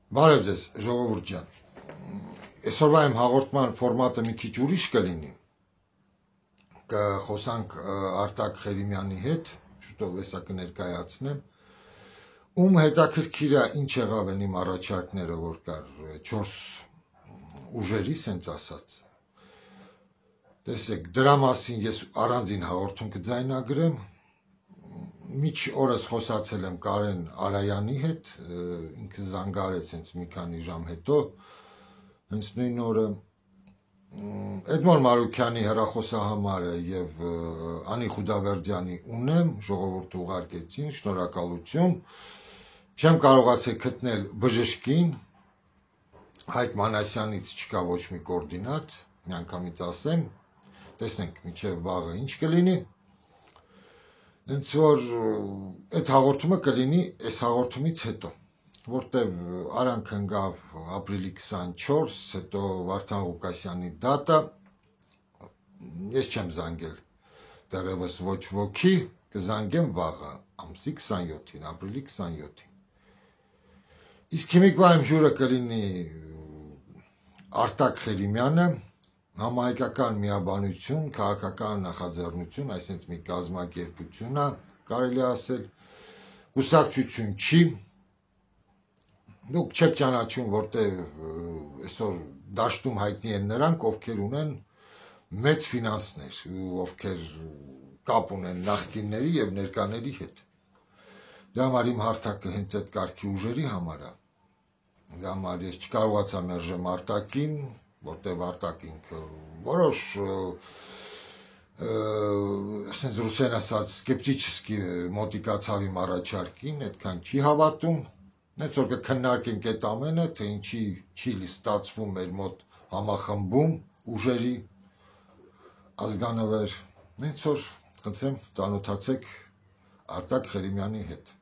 Բարև ձեզ, ժողովուրդ ջան։ Այսօրվա իմ հաղորդման ֆորմատը մի քիչ ուրիշ կլինի։ Կխոսանք Արտակ Խերիմյանի հետ, շուտով հեսա կներկայացնեմ։ Ում հետաքրքիր է ինչ եղավ են իմ առաջարկները, որ կար 4 ուժերի, սենց ասած։ Տեսեք, դրա մասին ես առանձին հաղորդում կձայնագրեմ։ Միջ օրս խոսացել եմ Կարեն Արայանի հետ, ինքը զանգարեց հենց մի քանի ժամ հետո, հենց նույն օրը Էդմոն Մարուքյանի հեռախոսահամարը եւ Անի Խուդավերդյանի ունեմ, ժողովուրդը ուղարկեցին, շնորհակալություն։ Չեմ կարողացել գտնել բժշկին, Հայկ Մանասյանից չկա ոչ մի կոորդինատ, միանգամից ասեմ, տեսնենք մինչև վաղը ինչ կլինի։ Հենց որ այդ հաղորդումը կլինի այս հաղորդումից հետո, որտեվ Արանք ընկավ ապրիլի 24, հետո Վարդան Ղուկասյանի դատը, ես չեմ զանգել դեռևս ոչ ոքի, կզանգեմ վաղը, ամսի 27-ին, ապրիլի 27-ին։ Իսկ հիմիկվա իմ հյուրը կլինի Արտակ Խերիմյանը, համահայկական միաբանություն, քաղաքական նախաձեռնություն, այսինքն մի կազմակերպություն է, կարելի ասել, կուսակցություն չի, դուք չեք ճանաչում, որտեղ այսօր դաշտում հայտնի են նրանք, ովքեր ունեն մեծ ֆինանսներ, ովքեր կապ ունեն նախկինների եւ ներկաների հետ։ Դրա համար իմ հարթակը հենց այդ կարգի ուժերի համար է։ Դրա համար ես չկարողացա մերժեմ Արտակին, որտեղ Արտակ ինքը որոշ ասենց ռուսեն ասած սկեպտիչեսկի մոտիկացավ իմ առաջարկին, այդքան չի հավատում, հենց որ կքննարկենք այդ ամենը, թե ինչի չի ստացվում մեր մոտ համախմբում ուժերի ազգանվեր, հենց որ խնդրեմ ծանոթացեք Արտակ Խերիմյանի հետ։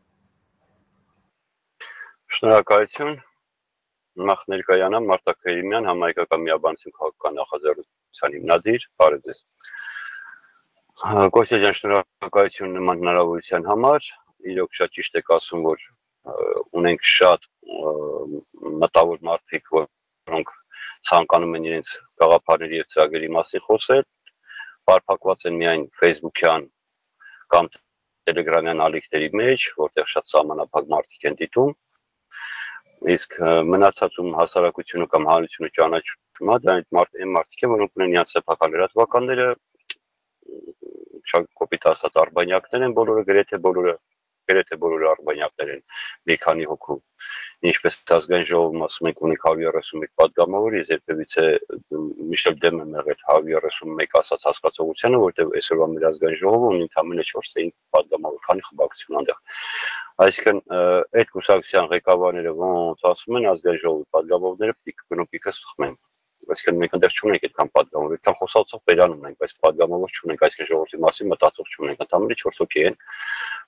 Շնորհակալություն։ Նախ ներկայանամ Արտակ Խերիմյան, համահայկական միաբանություն քաղաքական նախաձեռնության հիմնադիր, բարև ձեզ։ Կոստա ջան, շնորհակալություն նման հնարավորության համար։ Իրոք շատ ճիշտ եք ասում, որ ունենք շատ մտավոր մարդիկ, որոնք ցանկանում են իրենց գաղափարների եւ ծրագրերի մասին խոսել, բարփակված են միայն Facebook-յան կամ Telegram-յան ալիքների մեջ, որտեղ շատ սահմանափակ մարդիկ են դիտում։ Իսկ մնացածում հասարակությունը կամ հանրությունը ճանաչում է, դա այն մարդիկ են, որոնք ունեն իրենց սեփական լրատվականները, շատ կոպիտ ասած արբանյակներ են բոլորը, գրեթե բոլորը արբանյակներ են, մի քանի հոգու։ Ինչպես ազգային ժողովում ասում ենք, ունենք 131 պատգամավոր, ես երբևիցե միշտ դեմ եմ եղել 131 ասած հասկացողությանը, որտեղ այսօրվա մեր ազգային ժողովը ունի ընդամենը 4-5 պատգամավոր, քանի խմբակցություն այնտեղ։ Այսինքն այդ կուսակցության ղեկավարները ոնց ասում են ազգային ժողովի պատգամավորները պիկը սխմեն։ Այսինքն մենք այնտեղ չունենք այդքան պատգամավոր, այդքան խոսացող բերան ունենք, բայց պատգամավոր չունենք, այսինքն ժողովրդի մասին մտածող չունենք, ընդամենը 4 հոգի են,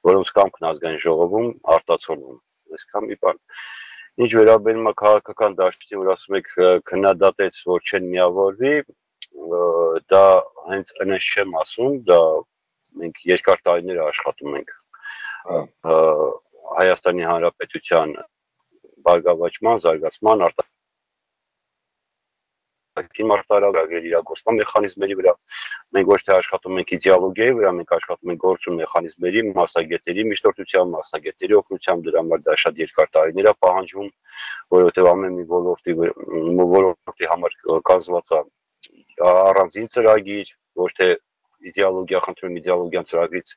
որոնց կամքն ազգային ժողովում արտացոլվում։ Այսքան մի բան։ Ինչ վերաբերում է քաղաքական դաշտին, որ ասում եք քննադատեց, որ չեն միավորվի, դա հենց այնպես չեմ ասում, դա մենք երկար տարիներ աշխատում ենք Հայաստանի Հանրապետության բարգավաճման, զարգացման, արտաքին մարտահրավերների իրագործման մեխանիզմերի վրա։ Մենք ոչ թե աշխատում ենք իդեոլոգիայի վրա, մենք աշխատում ենք գործուն մեխանիզմերի, մասնագետների միջնորդությամբ, մասնագետների օգնությամբ, դրա համար դա շատ երկար տարիներ է պահանջվում, որովհետև ամեն մի ոլորտի համար կազմված է առանձին ծրագիր, ոչ թե իդեոլոգիա խնդրում իդեոլոգիան ծրագրից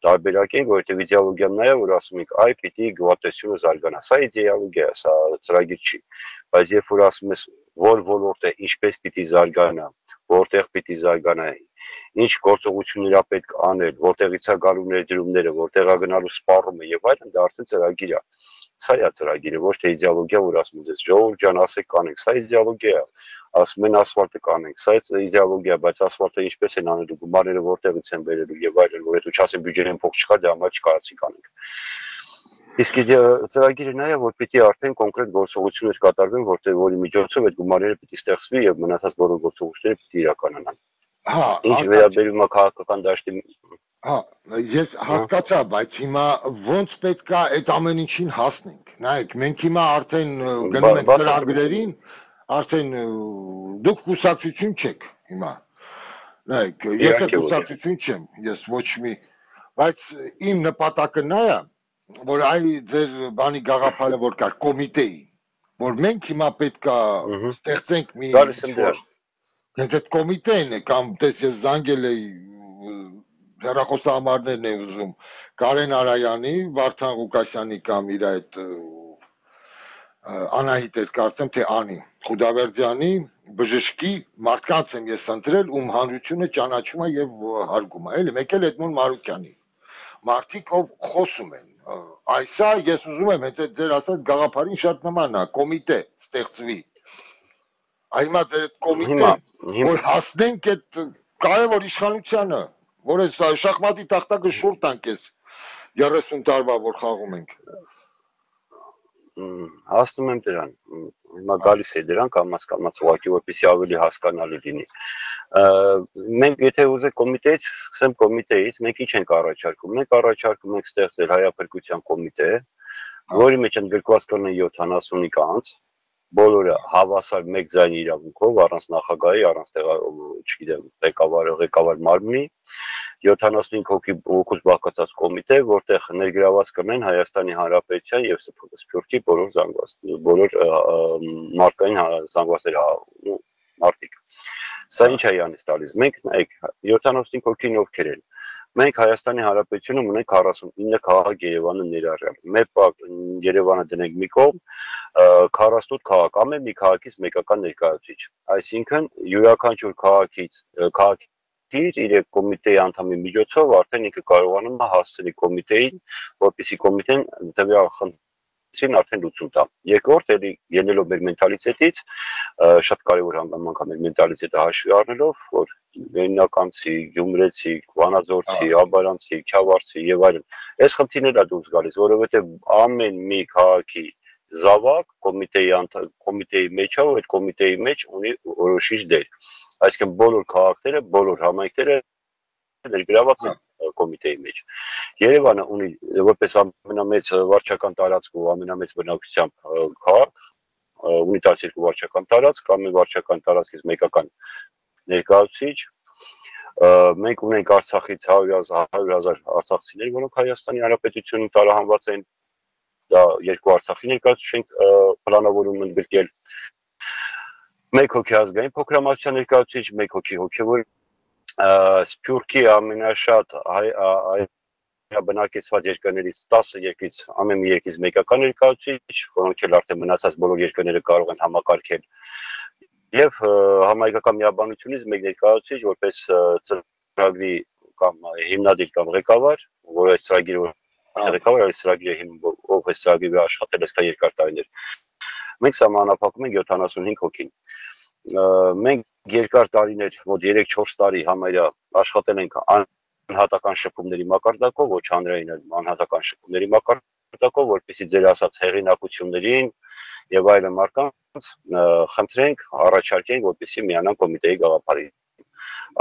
տարբերակ ենք, որովհետև իդեոլոգիան նա է, որ ասում ենք, այ պիտի գյուղատնտեսությունը զարգանա, սա իդեոլոգիա է, սա ծրագիր չի, բայց երբ որ ասում ես, որ ոլորտը ինչպես պիտի զարգանա, որտեղ պիտի զարգանա, ինչ գործողություններ է պետք անել, որտեղից է գալու ներդրումները, որտեղ է գնալու սպառումը եւ այլն, դա արդեն ծրագիր է։ Սա է ծրագիրը, ոչ թե իդեոլոգիա, որ ասում ես, ժողովուրդ ջան, ասեք կանենք, սա իդեոլոգիա է։ Ասում են ասֆալտը կանենք, սա է իդեոլոգիա, բայց ասֆալտը ինչպես են անելու, գումարները որտեղից են բերելու եւ այլն, որ հետո չասեն բյուջեին փող չկա, դա համար չկարացի կանենք։ Իսկ ծրագիրը նա է, որ պիտի արդեն կոնկրետ գործողություններ կատարվեն, որի միջոցով այդ գումարները պիտի ստեղծվի եւ մնացած բոլոր գործողությունները պիտի իրականանան։ Ինչ վերաբերում է քաղաքական դաշտի Հա, ես հասկացա, բայց հիմա ոնց պետք է այդ ամեն ինչին հասնենք։ Նայեք, մենք հիմա արդեն գնում ենք ծրագրերին, արդեն դուք կուսակցություն չեք հիմա։ Նայեք, ես էլ կուսակցություն չեմ, ես ոչ մի, բայց իմ նպատակը նա է, որ այ ձեր բանի գաղափարը որ կար կոմիտեի, որ մենք հիմա պետք է ստեղծենք մի հենց այդ կոմիտեն է կամ տես ես զանգել էի հեռախոսահամարներն է ուզում Կարեն Արայանի, Վարդան Ղուկասյանի կամ իր այդ Անահիտ էր կարծեմ թե Անի Խուդավերդյանի բժշկի մարդկանց եմ ես ընտրել ում հանրությունը ճանաչում է եւ հարգում է էլի մեկ էլ Էդմոն Մարուկյանի մարդիկ ով խոսում են այսա ես ուզում եմ հենց այդ ձեր ասած գաղափարին շատ նման է կոմիտե ստեղծվի այմա ձեր այդ կոմիտեն որ հասնենք այդ կարևոր իշխանությանը որ այս շախմատի տախտակը շուռ տանք ես 30 տարվա որ խաղում ենք հասնում եմ դրան հիմա գալիս է դրան կամաց ուղղակի որպեսզի ավելի հասկանալի լինի մենք եթե ուզենք կոմիտեից սկսեմ կոմիտեից մենք ինչ ենք առաջարկում մենք առաջարկում ենք ստեղծել հայապրկության կոմիտե որի մեջ ընդգրկված կլինեն 75 անձ բոլորը հավասար մեկ ձայնի իրավունքով առանց նախագահի առանց չգիտեմ ղեկավար մարմնի 75 հոգուց բաղկացած կոմիտե, որտեղ ներգրաված կլինեն Հայաստանի Հանրապետության եւ Սփյուռքի բոլոր մարդկային զանգվածների մարդիկ։ Սա ինչ է յանից տալիս։ Մենք նայեք 75 հոգին ովքեր են։ Մենք Հայաստանի Հանրապետությունում ունենք 49 քաղաք Երևանը ներառյալ։ Մեկ Երևանը դնենք մի կողմ, 48 քաղաք, ամեն մի քաղաքից մեկական ներկայացուցիչ։ Այսինքն յուրաքանչյուր քաղաքից իր կոմիտեի անդամի միջոցով արդեն ինքը կարողանում է հասցնել կոմիտեին, որպեսզի կոմիտեն տվյալ խնդրին արդեն լուծում տա։ Երկրորդ էլի ելնելով մեր մենտալիտետից, շատ կարևոր հանգամանք է մեր մենտալիտետը հաշվի առնելով, որ Լենինականցի, Գյումրեցի, Վանաձորցի, Աբարանցի, Քյավառցի եւ այլն, այս խնդիրները դուրս գալիս, որովհետեւ ամեն մի քաղաքի զավակ կոմիտեի մեջ է, ու այդ կոմիտեի մեջ ունի որոշիչ դեր։ Այսինքն բոլոր քաղաքները, բոլոր համայնքները ներգրաված են կոմիտեի մեջ։ Երևանը ունի որպես ամենամեծ վարչական տարածք ու ամենամեծ բնակչությամբ քաղաք, ունի 12 վարչական տարածք, ամեն վարչական տարածքից մեկական ներկայացուցիչ։ Մենք ունենք Արցախից 100,000 արցախցիներ, որոնք Հայաստանի Հանրապետությունում տարահանված են։ Դա երկու Արցախի ներկայացուցիչ ենք պլանավորում ընդգրկել։ Մեկ հոգի ազգային փոքրամասնության ներկայացուցիչ, մեկ հոգի հոգևոր Սփյուռքի ամենաշատ բնակեցված երկրներից 10 երկրից ամեն մի երկրից մեկական ներկայացուցիչ, որոնք էլ արդեն մնացած բոլոր երկրները կարող են համակարգել եւ համայնքական միաբանությունից մեկ ներկայացուցիչ որպես ծրագրի կամ հիմնադիր կամ ղեկավար, որ այս ծրագիրը ղեկավար այս ծրագիրը ով այս ծրագրի աշխատել է երկար տարիներ։ Մենք սահմանափակում ենք 75 հոգին։ Մենք երկար տարիներ, մոտ 3-4 տարի համարյա աշխատել ենք անհատական շփումների մակարդակով, ոչ հանրային անհատական շփումների մակարդակով, որպեսզի ձեր ասած հեղինակություններին եւ այլն մարդկանց խնդրենք, առաջարկենք, որպեսզի միանան կոմիտեի գաղափարին։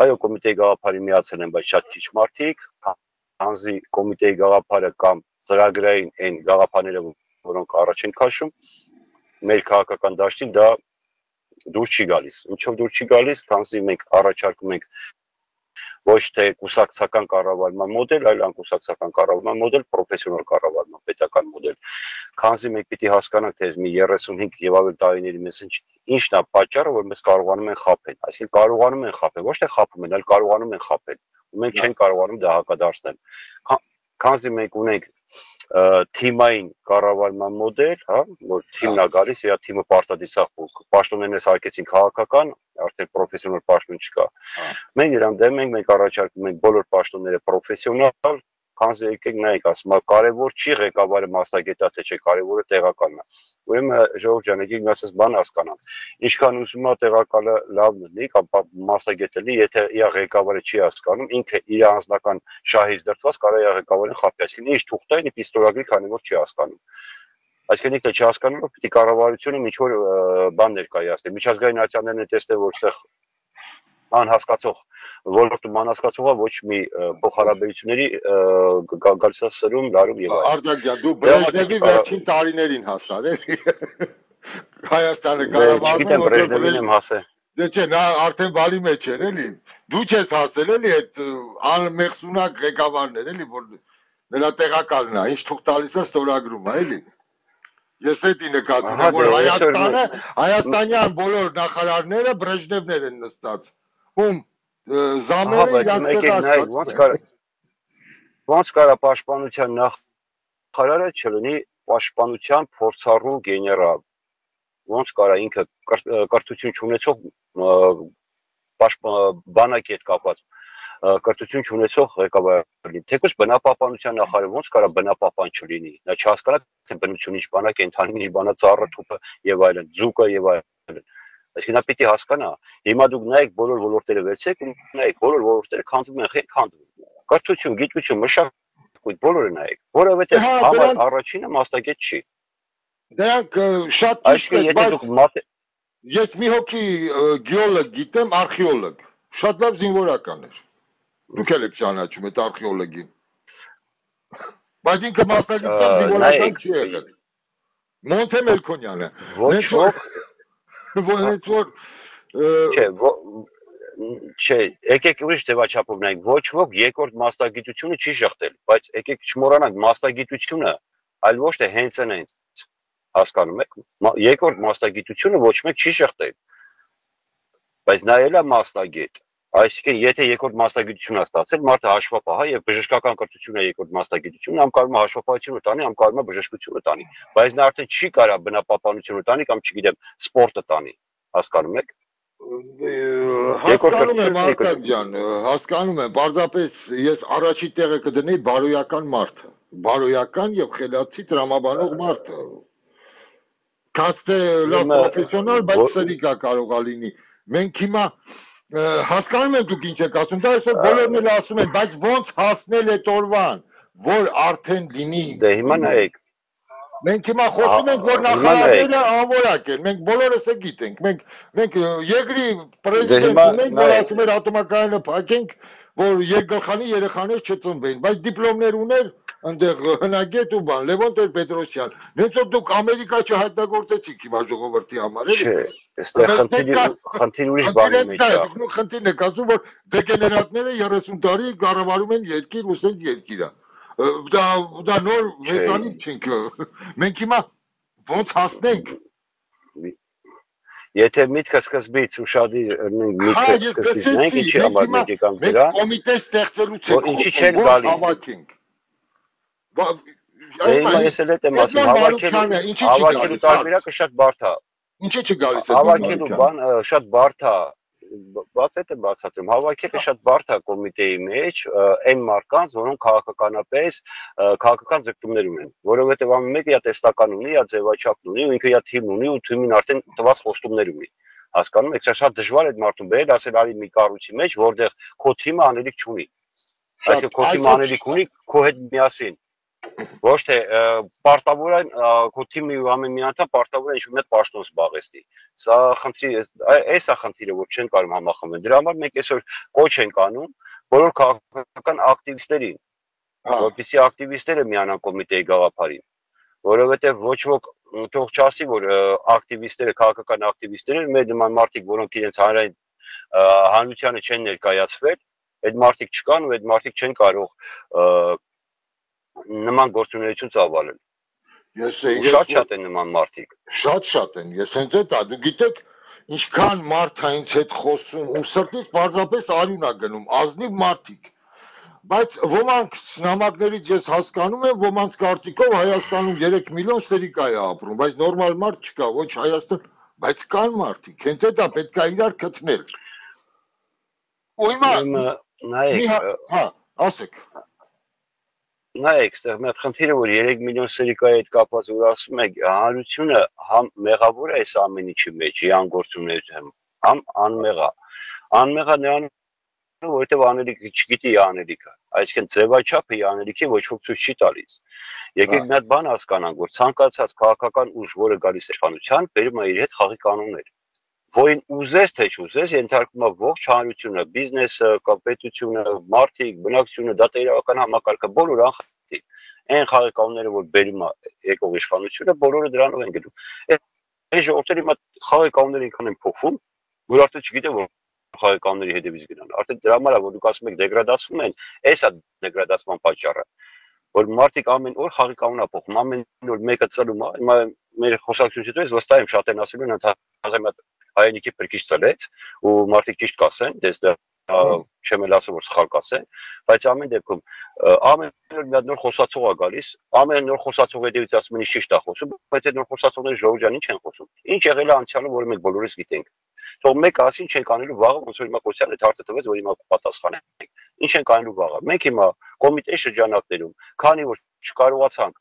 Այո, կոմիտեի գաղափարին միացել են, բայց շատ քիչ մարդիկ, քանզի կոմիտեի գաղափարը կամ ծրագրային այն գաղափարները, որոնք առաջ են քաշում, մեր քաղաքական դաշտին դա դուրս չի գալիս։ Ինչով դուրս չի գալիս, քանզի մենք առաջարկում ենք ոչ թե կուսակցական կառավարման մոդել, այլ անկուսակցական կառավարման մոդել, պրոֆեսիոնալ կառավարման պետական մոդել։ Քանզի մենք պիտի հասկանանք, թե մի 35 եւ ավելի տարիների մեզ ինչն է պատճառը, որ մեզ կարողանում են խաբել։ Այսինքն կարողանում են խաբել, ոչ թե խաբում են, այլ կարողանում են խաբել։ Ու մենք չենք կարողանում դա հակադարձնել։ Քանզի մենք ունենք թիմային կառավարման մոդել, հա, որ թիմն է գալիս, իր թիմը պարտադիր է, պաշտոններս արկեցին քաղաքական, արդեն պրոֆեսիոնալ պաշտոն չկա։ Մենք իրան դեմ ենք, մենք առաջարկում ենք բոլոր պաշտոնները պրոֆեսիոնալ, քանզի եկեք նայեք, ասում եմ, կարևոր չի ղեկավարը մասնագետա թե չէ, կարևորը տեղականն է։ Ուրեմն ժողովուրդ ջան, եկեք մի ասես բան հասկանանք։ Ինչքան ուզում է տեղակալը լավ լինի կամ մասնագետը լինի, եթե իր ղեկավարը չի հասկանում, ինքը իր անձնական շահից դրդված կարող է ղեկավարին խաբի, այսինքն ինչ թուղթ է, ինքը պիստոլագրի, քանի որ չի հասկանում։ Այսինքն ինքը չի հասկանում, որ պիտի կառավարությունը ինչ որ բան ներկայացնի։ Միջազգային նացիաներն են տեսնել, որ այդտեղ անհասկացող ոլորտում անհասկացողա ոչ մի փոխհարաբերությունների գալիս է սրում, լարում եւ այլն։ Արտակյան, դու Բրեժնևի վերջին տարիներին հասար էլի։ Հայաստանը Ղարաբաղում Չգիտեմ Բրեժնևին եմ հասել։ Դե չէ, նա արդեն բալի մեջ էր էլի։ Դու չես հասել էլի այդ անմեղսունակ ղեկավարներ էլի, որ նրա տեղակալն է, ինչ թուղթ տալիս է ստորագրում է էլի։ Ես էդի նկատի ունեմ, որ Հայաստանյան բոլոր նախարարները Բրեժնևներ են նստած։ Ում զամերը իրաց ոնց կարա պաշտպանության նախարարը չլինի պաշտպանության փորձառու գեներալ։ Ոնց կարա ինքը կրթություն չունեցող բանակի հետ կապված կրթություն չունեցող ղեկավարի, թեկուզ բնապահպանության նախարարը ոնց կարա բնապահպան չլինի, նա չհասկանա թե բնություն ինչ բան է, կենդանին ինչ բան է, ծառը, թուփը եւ այլն, ձուկը եւ այլն։ Այսինքն նա պիտի հասկանա, հիմա դուք նայեք բոլոր ոլորտները վերցեք ու նայեք բոլոր ոլորտները քանդվում են, քանդվում։ Կրթություն, գիտություն, մշակույթ բոլորը նայեք, որովհետեւ համար առաջինը մասնագետ չի։ Դրանք շատ ճիշտ է, բայց ես մի հոգի գեոլոգ գիտեմ, արխեոլոգ, շատ լավ զինվորական էր։ Դուք եք ճանաչում այդ արխեոլոգին։ Բայց ինքը մասնագիտությամբ զինվորական չի եղել։ Մոնթե Մելքոնյանը։ Չէ, եկեք ուրիշ ձևաչափով նայենք, ոչ ոք երկրորդ մասնագիտությունը չի շղթել, բայց եկեք չմոռանանք մասնագիտությունը, այլ ոչ թե հենց այն հասկանում եք, երկրորդ մասնագիտությունը ոչ մեկ չի շղթել, բայց նա էլ է մասնագետ, այսինքն եթե երկրորդ մասնագիտություն է ստացել, մարդը հաշվապահ է եւ բժշկական կրթությունը երկրորդ մասնագիտությունն ամ կարող է հաշվապահությունը տանի, ամ կարող է բժշկությունը տանի, բայց նա արդեն չի կարող բնապահպանությունը տանի կամ չգիտեմ, սպորտը տանի, հասկանում եք։ Հասկանում եմ Արտակ ջան, հասկանում եմ, պարզապես ես առաջի տեղը կդնեի բարոյական մարդը, բարոյական եւ խելացի տրամաբանող մարդը։ Կաստե լավ պրոֆեսիոնալ, բայց սրիկա կարող է լինի։ Մենք հիմա հասկանում եմ դուք ինչ եք ասում, դա այսօր բոլորն էլ ասում են, բայց ոնց հասնել այդ օրվան, որ արդեն լինի։ Դե հիմա նայեք։ Մենք հիմա խոսում ենք, որ նախարարները անորակ են, մենք բոլորս է գիտենք, մենք երկրի պրեզիդենտ ունենք, որ ասում էր ատոմակայանը փակենք, որ երկգլխանի երեխաներ չծնվեն, բայց դիպլոմներ ուներ այնտեղ հնագետ ու բան, Լևոն Տեր-Պետրոսյան, նենց որ դուք Ամերիկա չհայտնագործեցիք հիմա ժողովրդի համար, էլի։ Չէ, այստեղ խնդիր ուրիշ բանի մեջ է։ Դուք խնդիրն եք ասում, որ դեգեներատները 30 տարի կառավարում են երկիր ու սենց երկիր է։ Դա նոր հեծանիվ չենք։ Մենք հիմա ոնց հասնենք։ Եթե միտքը սկզբից ուշադիր միտքը սկզբից նայենք ինչի համար մենք եկանք դրա։ Մենք կոմիտե ստեղծելուց ենք ինչի չեն գալիս։ Հիմա ես էլ եմ ասում, հավաքելու տարբերակը շատ բարդ է։ Ինչի՞ չգալիս է։ Հավաքելու բան շատ բարդ է։ Բաց է բացատրում, հավաքելը շատ բարդ է կոմիտեի մեջ այն մարդկանց, որոնք քաղաքականապես քաղաքական ձգտումներ ունեն, որովհետև ամեն մեկը իա տեստական ունի, իա ձևաչափ ունի, ու ինքը իա թիմ ունի ու թիմին արդեն տված խոստումներ ունի։ Հասկանում եք, շատ դժվար է այդ մարդուն բերել, ասել արի մի կառույցի մեջ, որտեղ քո թիմը անելիք չունի։ Այսինքն քո թիմը անելիք ունի քո հետ միասին։ Ոչ թե պարտավոր է քո թիմի ամեն մի անդամ պարտավոր է ինչ-որ մի պաշտոն զբաղեցնի։ Սա խնդիրը, էս է խնդիրը, որ չեն կարող համախմբել։ Դրա համար մենք այսօր կոչ ենք անում բոլոր քաղաքական ակտիվիստերին, որպեսզի ակտիվիստները միանան կոմիտեի գաղափարին, որովհետև ոչ ոք թող չասի, որ ակտիվիստները, քաղաքական ակտիվիստները մեր նման մարդիկ, որոնք իրենց հանրությանը չեն ներկայացվել, այդ մարդիկ չկան ու այդ մարդիկ չեն կարող նման գործունեություն ծավալել։ Շատ են նման մարդիկ։ Շատ են, ես հենց այդ դու գիտեք ինչքան մարդ է ինձ հետ խոսում ու սրտից պարզապես արյուն է գնում, ազնիվ մարդիկ։ Բայց ոմանք նամակներից ես հասկանում եմ, ոմանց կարծիքով Հայաստանում 3 միլիոն սրիկա է ապրում, բայց նորմալ մարդ չկա, ոչ Հայաստան, բայց կան մարդիկ, հենց այդ է պետք է իրար գտնել։ Ու հիմա նայեք, ասեք։ Նայեք, ստեղ մեր խնդիրը որ 3 միլիոն սրիկայի հետ կապված որ ասում եք, հանրությունը համ մեղավոր է այս ամեն ինչի մեջ, իրան գործունեություն, համ անմեղ է։ Անմեղ է նրան, որովհետև անելիքը չգիտի անելիքը, այսինքն ձևաչափը անելիքի ոչ ոք ցույց չի տալիս։ Եկեք մի հատ բան հասկանանք, որ ցանկացած քաղաքական ուժ, որը գալիս է իշխանության, բերում է իր հետ խաղի կանոններ։ որին ուզես թե չուզես, ենթարկվում է ողջ հանրությունը, բիզնեսը, պետությունը, մարդիկ, բնակչությունը, դա տերական համակարգը բոլորը անխախտի։ Այն խաղաղականները, որ բերում է եկող իշխանությունը, բոլորը դրանով են գնում։ Այս ժողովուրդը հիմա խաղաղականները ինքան են փոխվում, որ արդեն չգիտեմ որ խաղաղականների հետևից գնան։ Արդեն դրա համար է որ դուք ասում եք դեգրադացվում են, այս է դեգրադացման պատճառը։ Որ մարդիկ ամեն օր խաղաղականն է փոխում, ամեն օր մեկը ծլում է, հիմա մեր խոսակցությունից հետո ես վստահ եմ շատ են ասելու են ընդհանրապես հայրենիքի փրկիչ ծլեց ու մարդիկ ճիշտ կասեն, դες դա չեմ էլ ասում որ սխալ կասեն, բայց ամեն դեպքում ամեն օր մի հատ նոր խոսացող է գալիս, ամեն նոր խոսացող հետևից ասում են ճիշտ է խոսում, բայց այդ նոր խոսացողները ժողովրդյան ինչ են խոսում։ Ինչ եղել է անցյալում, որը մենք բոլորս գիտենք։ Թող մեկը ասի ինչ ենք անելու վաղը, ոնց որ հիմա Կոստյան այդ հարցը տվեց, որ հիմա պատասխանենք։ Ինչ ենք անելու վաղը։ Մենք հիմա կոմիտեի շրջանակներում, քանի որ չկարողացանք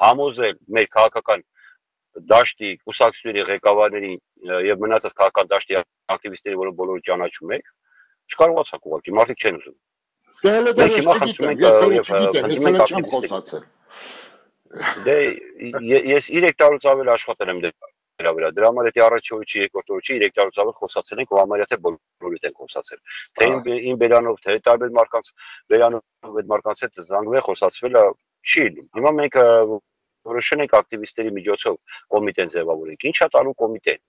համոզել մեր քաղաքական դաշտի կուսակցությունների ղեկավարների եւ մնացած քաղաքական դաշտի ակտիվիստների, որոնք բոլորը ճանաչում եք, չկարողացանք ուղղակի, մարդիկ չեն ուզում։ Մենք հիմա խնդրում ենք չգիտեմ, խոսացել։ Դե ես 3 տարուց ավել աշխատել եմ դրա վրա։ Դրա համար էդի առաջի օրի, երկրորդ օրի 3 տարուց ավել խոսացել ենք ու համարյա թե բոլորիդ ենք խոսացել։ Թե իմ բերանով, թե տարբեր մարդկանց բերանով այդ մարդկանց հետ զանգվել, խոսացվել չի լինում։ Հիմա մենք որոշել ենք ակտիվիստների միջոցով կոմիտեն ձևավորենք։ Ինչ է տալու կոմիտեն։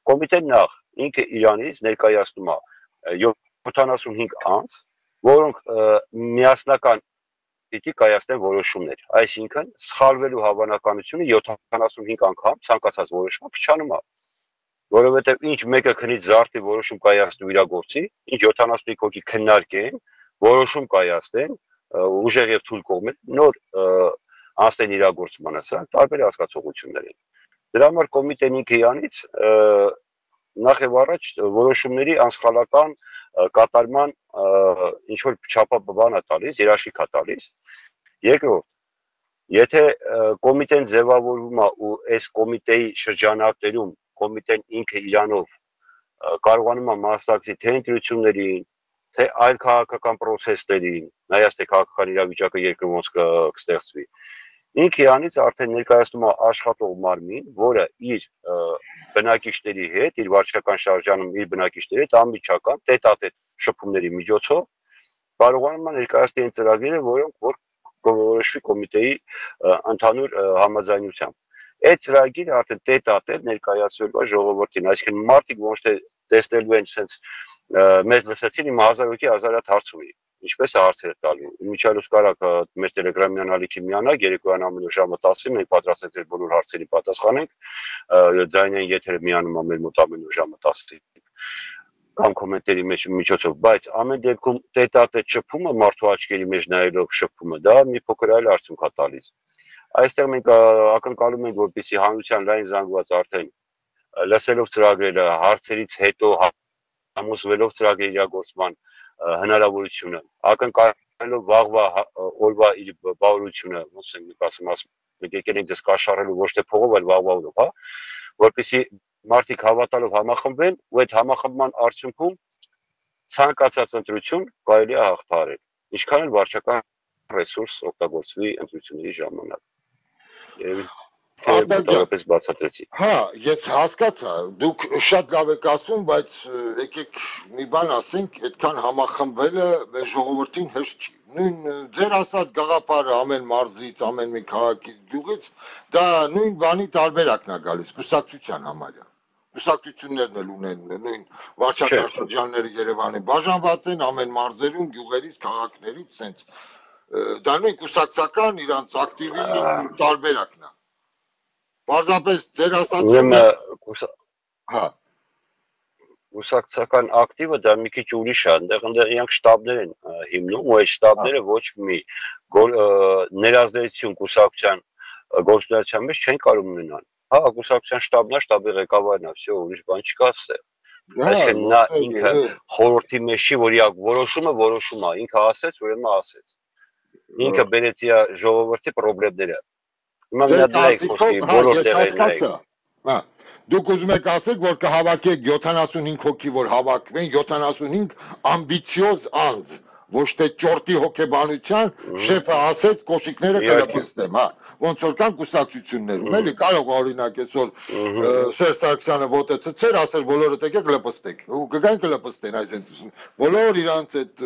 Կոմիտեն նախ ինքը Իրանից ներկայացնում է 75 անձ, որոնք միասնական պիտի կայացնեն որոշումներ։ Այսինքն սխալվելու հավանականությունը 75 անգամ ցանկացած որոշում փչանում է։ Որովհետև ինչ մեկը քնից զարթի որոշում կայացնի իր գործի, ինչ 75 հոգի քննարկեն, որոշում կայացնեն, ուժեղ եւ թույլ կողմեր նոր անցնեն իրագործմանը, սրանք տարբեր հասկացողություններ են։ Դրա համար կոմիտեն ինքը իրանից նախ եւ առաջ որոշումների անսխալական կատարման ինչ որ չափաբան է տալիս, երաշխիք է տալիս։ Երկրորդ, եթե կոմիտեն ձևավորվում է ու այս կոմիտեի շրջանակներում կոմիտեն ինքը իրանով կարողանում է մասնակցի թե ընտրություններին, թե այլ քաղաքական process-ներին, նայած թե քաղաքական իրավիճակը երկրում ոնց կստեղծվի։ Ինքը իրանից արդեն ներկայացնում է աշխատող մարմին, որը իր բնակիչների հետ, իր վարչական շարժանում իր բնակիչների հետ անմիջական տետատետ շփումների միջոցով կարողանում է ներկայացնել այն ծրագրերը, որոնք որ կորոշվի կոմիտեի ընդհանուր համաձայնությամբ։ Այդ ծրագիրը արդեն տետատետ ներկայացվելու է ժողովրդին, այսինքն մարդիկ ոչ թե տեսնելու են sense մեզ լսեցին իմ 1000 հոգի 1000 հատ հարց ունի, ինչպես է հարցերը տալու։ Միջալուց կարակ մեր տելեգրամյան ալիքի միանակ, երեկոյան ամեն օր ժամը 10-ին մենք պատրաստ ենք բոլոր հարցերի պատասխանենք, ձայնային եթերը միանում է մեր մոտ ամեն օր ժամը 10-ին կամ կոմենտերի միջոցով, բայց ամեն դեպքում տետատետ շփումը մարդու աչքերի մեջ նայելով շփումը, դա մի փոքր այլ արդյունք է տալիս։ Այստեղ մենք ակնկալում ենք, որպեսզի հանրության լայն զանգված արդեն լսելով ծրագրերը, հարցերից հետո համոզվելով ծրագրերի իրագործման հնարավորությունը, ակնկալելով վաղվա օրվա իր բավարարությունը, ոնց ենք ասում, մենք եկել ենք ձեզ կաշառելու ոչ թե փողով, այլ վաղվա օրով, հա, որպեսզի մարդիկ հավատալով համախմբեն ու այդ համախմբման արդյունքում ցանկացած ընտրություն կարելի է հաղթահարել, ինչքան էլ վարչական ռեսուրս օգտագործվի ընտրությունների ժամանակ։ Արտակոս բացատրեցի։ Հա, ես հասկացա, դուք շատ լավ եք ասում, բայց եկեք մի բան ասենք, այդքան համախմբելը մեր ժողովրդին հեշտ չի։ Նույն ձեր ասած գաղափարը ամեն մարզից, ամեն մի քաղաքից, գյուղից, դա նույն բանի տարբերակն է գալիս, կուսակցության համարյա։ Կուսակցություններն էլ ունեն նույն վարչական շրջանները Երևանի բաժանված են ամեն մարզերում, գյուղերից, քաղաքներից, սենց դա նույն կուսակցական իրանց ակտիվի տարբերակն է։ Պարզապես ձեր ասածը հա կուսակցական ակտիվը դա մի քիչ ուրիշ է, այնտեղ իրանք շտաբներ են հիմնում, ու այդ շտաբները ոչ մի ներազդեցություն կուսակցության գործունեության մեջ չեն կարող ունենալ։ Հա, կուսակցության շտաբն է, շտաբի ղեկավարն է, всё, ուրիշ բան չկա ասել։ Այսինքն նա ինքը խորհրդի մեջ չի, որ որոշում է, ինքը ասեց, ուրեմն ասեց։ Ինքը բերեց իր ժողովրդի խնդիրները։ Հիմա մի հատ լայք խոսքի բոլոր տեղերին։ Հա, դուք ուզում եք ասեք, որ կհավաքեք 75 հոգի, որ հավաքվեն 75 ամբիցիոզ անձ, ոչ թե ճորտի հոգեբանության, շեֆը ասեց կոշիկները կլպստեմ, հա։ ոնց որ կան կուսակցություններում, էլի կարող օրինակ այսօր Սերժ Սարգսյանը ոտեցցեր, ասել բոլորը եկեք լպստեք։ Ու կգան կլպստեն այսպես։ Բոլոր իրանց այդ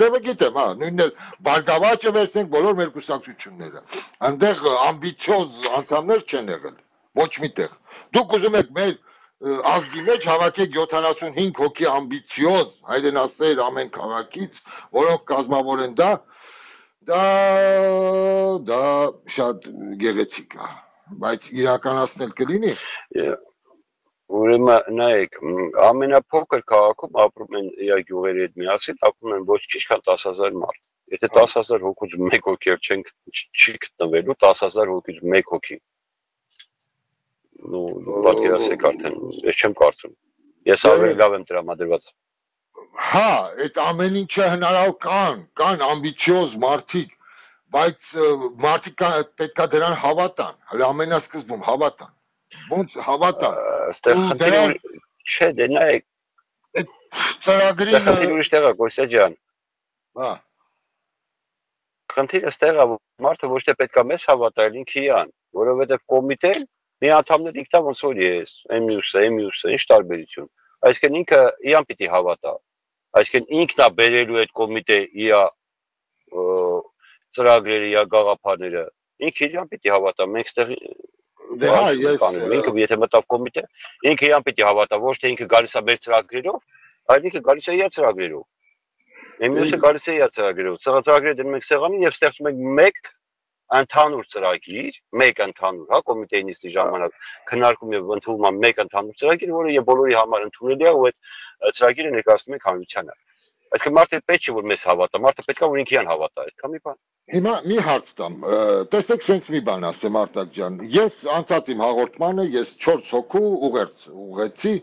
ձևը գիտեմ, հա, նույնն էլ բարգավաճը վերցնենք բոլոր մեր կուսակցությունները։ Այնտեղ ամբիցիոզ անդամներ չեն եղել, ոչ միտեղ։ Դուք ուզում եք մեր ազգի մեջ հավաքեք 75 հոգի ամբիցիոզ, հայրենասեր ամեն քաղաքից, որոնք կազմավորեն դա շատ գեղեցիկ է, բայց իրականացնել կլինի։ Ուրեմն նայեք, ամենափոքր քաղաքում ապրում են իր գյուղերի հետ միասին, ապրում են ոչ քիչ քան 10,000 մարդ։ Եթե 10,000 հոգուց 1 հոգի չի գտնվելու, 10,000 հոգուց 1 հոգի պատկերացրեք արդեն, ես չեմ կարծում։ Ես ավելի լավ եմ տրամադրված։ Հա, այդ ամեն ինչը հնարավոր կան ամբիցիոզ մարդիկ, բայց մարդիկ պետքա դրան հավատան, հələ ամենասկզբում հավատան։ Ոնց հավատան։ Այստեղ խնդիրը չէ, դե նայեք։ Այդ ծրագրին խնդիրը ուրիշ տեղ է, Կոստա ջան։ Հա։ Խնդիրը ստեղ է, մարդը ոչ թե պետքա մեզ հավատա, այլ ինքը իրան, որովհետև կոմիտեն մի անդամներ ինքնա ոնց որ ես, մյուսը, ինչ տարբերություն։ Այսինքն ինքը իրան պիտի հավատա։ Այսինքն ինքն է բերելու այդ կոմիտե իր ծրագրերը, իր գաղափարները։ Ինքը իրան պիտի հավատա։ Մենք ստեղ դե հա, ինքը եթե մտավ կոմիտե, ինքը իրան պիտի հավատա, ոչ թե ինքը գալիս է մեր ծրագրերով, այլ ինքը գալիս է իր ծրագրերով։ Մյուսը գալիս է իր ծրագրերով։ Ծրագրերը դնում ենք սեղանին եւ ստեղծում ենք մեկ ընդհանուր ծրագիր, մեկ ընդհանուր, հա, կոմիտեի նիստի ժամանակ քննարկում եւ ընդունվում է մեկ ընդհանուր ծրագիր, որը եւ բոլորի համար ընդունելի է ու այդ ծրագիրը ներկայացնում ենք հանրությանը։ Այսինքն մարդը պետք չէ որ մեզ հավատա, մարդը պետք է որ ինքն իրան հավատա, այդքան մի բան։ Հիմա մի հարց տամ, տեսեք sense մի բան ասեմ Արտակ ջան, ես անցած իմ հաղորդմանը ես 4 հոգու ուղեցի,